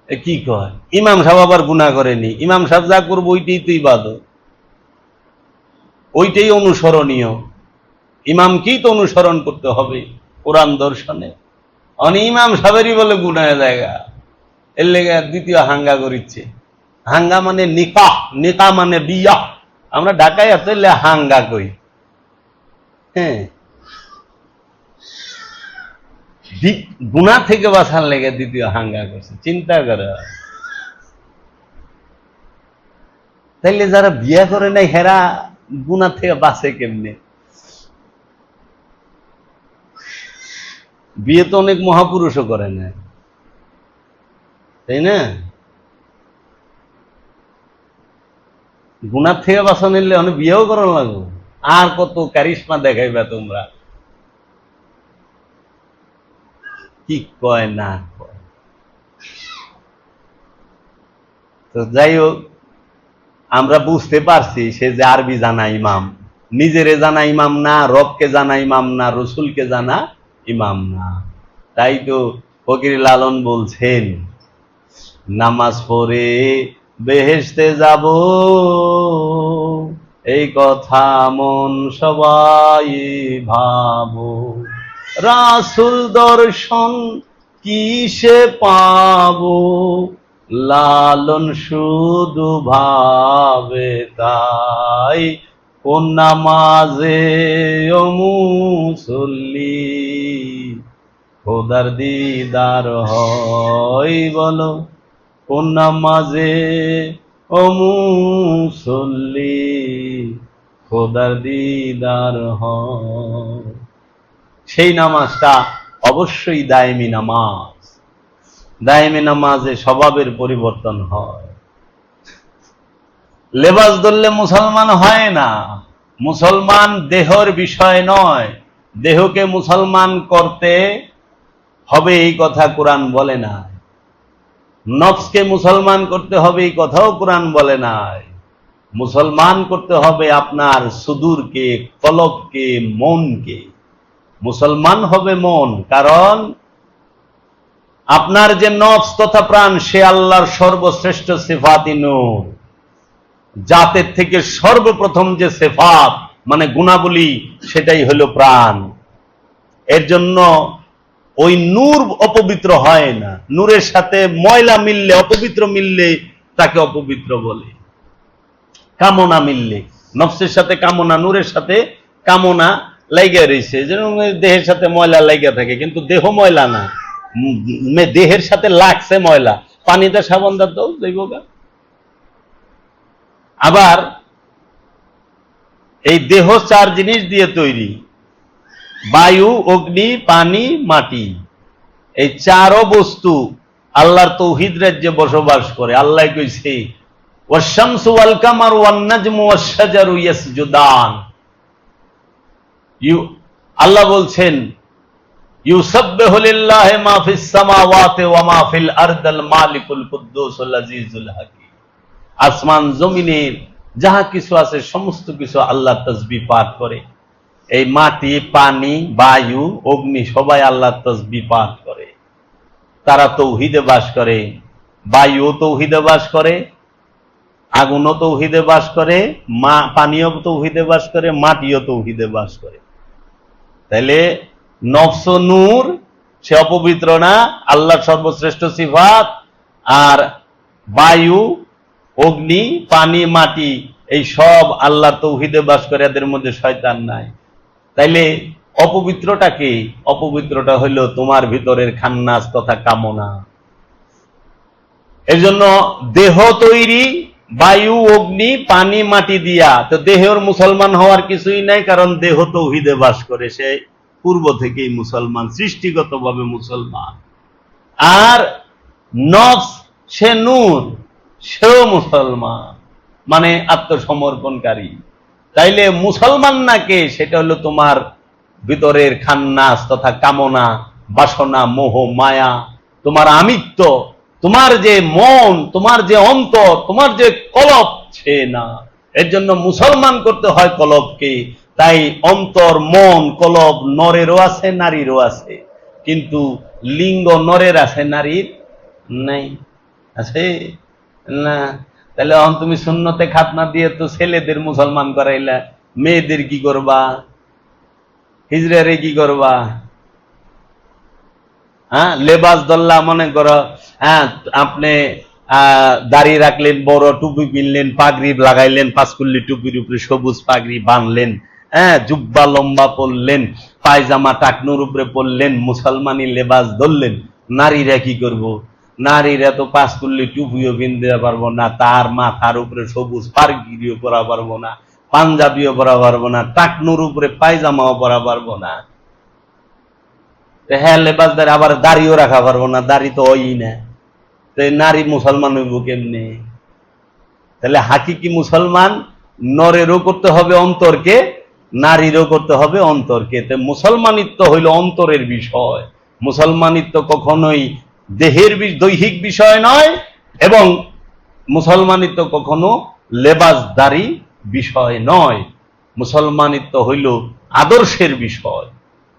কি কয় ইমাম সাহেব আবার গুনাহ করেনি, ইমাম সাহেব যা করবো ওইটাই তো ইবাদত, ওইটাই অনুসরণীয়, ইমামকেই তো অনুসরণ করতে হবে কোরআন দর্শনে। অনেক ইমাম সাহেবেরই বলে গুনাহ জায়গা, এর লেগে দ্বিতীয় হাঙ্গা করিচ্ছে। হাঙ্গা মানে নিকাহ, নিকাহ মানে বিয়াহ। আমরা ঢাকায় এত হাঙ্গা কই। হ্যাঁ, গুনাহ থেকে বাঁচার লেগে দ্বিতীয় হাঙ্গা করছে, চিন্তা করে। তাইলে যারা বিয়া করে নাই হেরা গুনাহ থেকে বাঁচে কেমনে? বিয়ে তো অনেক মহাপুরুষও করে না, তাই না? গুনাহ থেকে বাঁচা নিলে অনেক বিয়েও করানো লাগবে। আর কত কারিশমা দেখাইবা তোমরা, কি কয় না কয়। তো যাই হোক, আমরা বুঝতে পারছি সে যে আরবি জানা ইমাম, নিজেরে জানা ইমাম না, রবকে জানা ইমাম না, রসুলকে জানা ইমাম না। তাই তো ফকির লালন বলছেন, নামাজ পড়ে বেহেশতে যাব, এই কথা মন সবাই ভাবো, রাসূল দর্শন কিসে পাবো, লালন শুধু ভাবে তাই, কোন নামাজে ও মুসল্লি খোদার দিদার হয়, বলো কোন নামাজে ও মুসল্লি খোদার দিদার হয়। সেই নামাজটা অবশ্যই দায়েমি নামাজ। দায়েমি নামাজে স্বভাবের পরিবর্তন হয়। লেবাস ধরলে মুসলমান হয় না। মুসলমান দেহর বিষয় নয়, দেহকে মুসলমান করতে হবে এই কথা কোরআন বলে না। নফসকে মুসলমান করতে হবে এই কথাও কোরআন বলে নাই। মুসলমান করতে হবে আপনার সুদূরকে, কলবকে, মনকে। মুসলমান হবে মন, কারণ আপনার যে নফস তথা প্রাণ, সে আল্লাহর সর্বশ্রেষ্ঠ সিফাতি নূর। জাতের থেকে সর্বপ্রথম যে সিফাত মানে গুণাবলী, সেটাই হলো প্রাণ। এর জন্য ওই নূর অপবিত্র হয় না। নূরের সাথে ময়লা মিললে, অপবিত্র মিললে তাকে অপবিত্র বলে। কামনা মিললে, নফসের সাথে কামনা, নূরের সাথে কামনা লাইগা রয়েছে, যেরকম দেহের সাথে ময়লা লাইগা থাকে, কিন্তু দেহ ময়লা না, দেহের সাথে লাগছে ময়লা, পানিতে সাবান দাও যাইব গা। আবার এই দেহ চার জিনিস দিয়ে তৈরি, বায়ু, অগ্নি, পানি, মাটি। এই চারও বস্তু আল্লাহর তৌহিদ রাজ্যে বসবাস করে। আল্লাহ কইছে, ওয়াশ-শামসু ওয়াল কামারু ওয়ান নাজমু ওয়াশ-শাজারু ইয়াসজুদান। আল্লাহ বলছেন, ইউসাব্বিহু লিল্লাহি মা ফিস সামাওয়াতি ওয়া মা ফিল আরদিল মালিকুল কুদ্দুসুল আজিজুল হাকীম। আসমান জমিনের যাহা কিছু আছে সমস্ত কিছু আল্লাহ তাসবিহ পাঠ করে। এই মাটি, পানি, বায়ু, অগ্নি সবাই আল্লাহ তাসবিহ পাঠ করে। তারা তৌহিদে বাস করে, বায়ু তৌহিদে বাস করে, আগুনও তৌহিদে বাস করে, পানিও তৌহিদে বাস করে, মাটিও তৌহিদে বাস করে। তাইলে নফস নূর, সে অপবিত্র না, আল্লাহর সর্বশ্রেষ্ঠ সিফাত। আর বায়ু, অগ্নি, পানি, মাটি এই সব আল্লাহর তৌহিদে বাস করে, এদের মধ্যে শয়তান নাই। তাইলে অপবিত্রটা কি? অপবিত্রটা হইল তোমার ভিতরের খান্নাস তথা কামনা। এর জন্য দেহ তৈরি বায়ু, অগ্নি, পানি, মাটি দিয়া, তো দেহের মুসলমান হওয়ার কিছুই নাই, কারণ দেহ তৌহিদে বাস করে, সে পূর্ব থেকেই মুসলমান, সৃষ্টিগতভাবে মুসলমান। আর নফস, সে নূর, সেও মুসলমান, মানে আত্মসমর্পণকারী। তাইলে মুসলমান না কে? সেটা হলো তোমার ভিতরের খান্নাস তথা কামনা, বাসনা, মোহ, মায়া, তোমার আমিত্ব, তোমার যে মন, তোমার যে অন্তর, তোমার যে কলব, সে না। এর জন্য মুসলমান করতে হয় কলবকে। তাই অন্তর, মন, কলব নরেরও আছে, নারীরও আছে, কিন্তু লিঙ্গ নরের আছে, নারীর নাই। আছে না? তাহলে তুমি সুন্নতে খাতনা দিয়ে তো ছেলেদের মুসলমান করাইলা, মেয়েদের কি করবা? হিজড়ারে কি করবা? হ্যাঁ, লেবাস দল্লা মনে করো, হ্যাঁ, আপনি দাড়ি রাখলেন, বড় টুপি পিনলেন, পাগড়ি লাগাইলেন, পাঁচকুল্লি টুপির উপরে সবুজ পাগড়ি বানলেন, হ্যাঁ, জুব্বা লম্বা পরলেন, পায়জামা টাকনুর উপরে পরলেন, মুসলমানি লেবাস ধরলেন। নারীরা কি করব? নারীরা তো পাঁচকুল্লি টুপিও পিনতে পারবো না, তার মাথার উপরে সবুজ পাগড়িও পরা পারবো না, পাঞ্জাবিও পরা পারবো না, টাকনুর উপরে পায়জামাও পরা পারবো না। হ্যাঁ, লেবাসদার আবার দাড়িও রাখা পারবো না, দাড়ি তো ওই না। নারী মুসলমান হইব কেমনে? তাহলে হাকিকি মুসলমান নরেরও করতে হবে অন্তরকে, নারীরও করতে হবে অন্তরকে। তো মুসলমানিত্ব হইল অন্তরের বিষয়। মুসলমানিত্ব কখনোই দেহের দৈহিক বিষয় নয়, এবং মুসলমানিত্ব কখনো লেবাসদারি বিষয় নয়। মুসলমানিত্ব হইল আদর্শের বিষয়,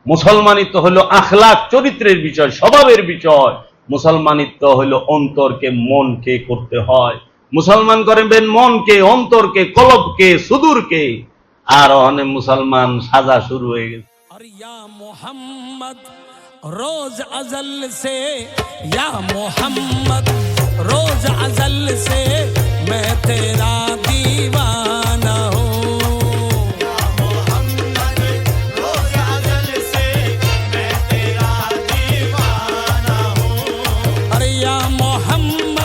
মুসলমানিত্ব হইল আখলাক, চরিত্রের বিষয়, স্বভাবের বিষয়। মুসলমানিত্ব হইল অন্তরকে, মনকে করতে হয়। মুসলমান করবেন মনকে, অন্তরকে, কলবকে, সুদূরকে। আর অনেক মুসলমান সাজা শুরু হয়ে গেছে। और या मोहम्मद रोज अजल से, या मोहम्मद रोज अजल से मैं तेरा दीवाना हूँ। या मोहम्मद रोज अजल से मैं तेरा दीवाना हूँ। अरे या मोहम्मद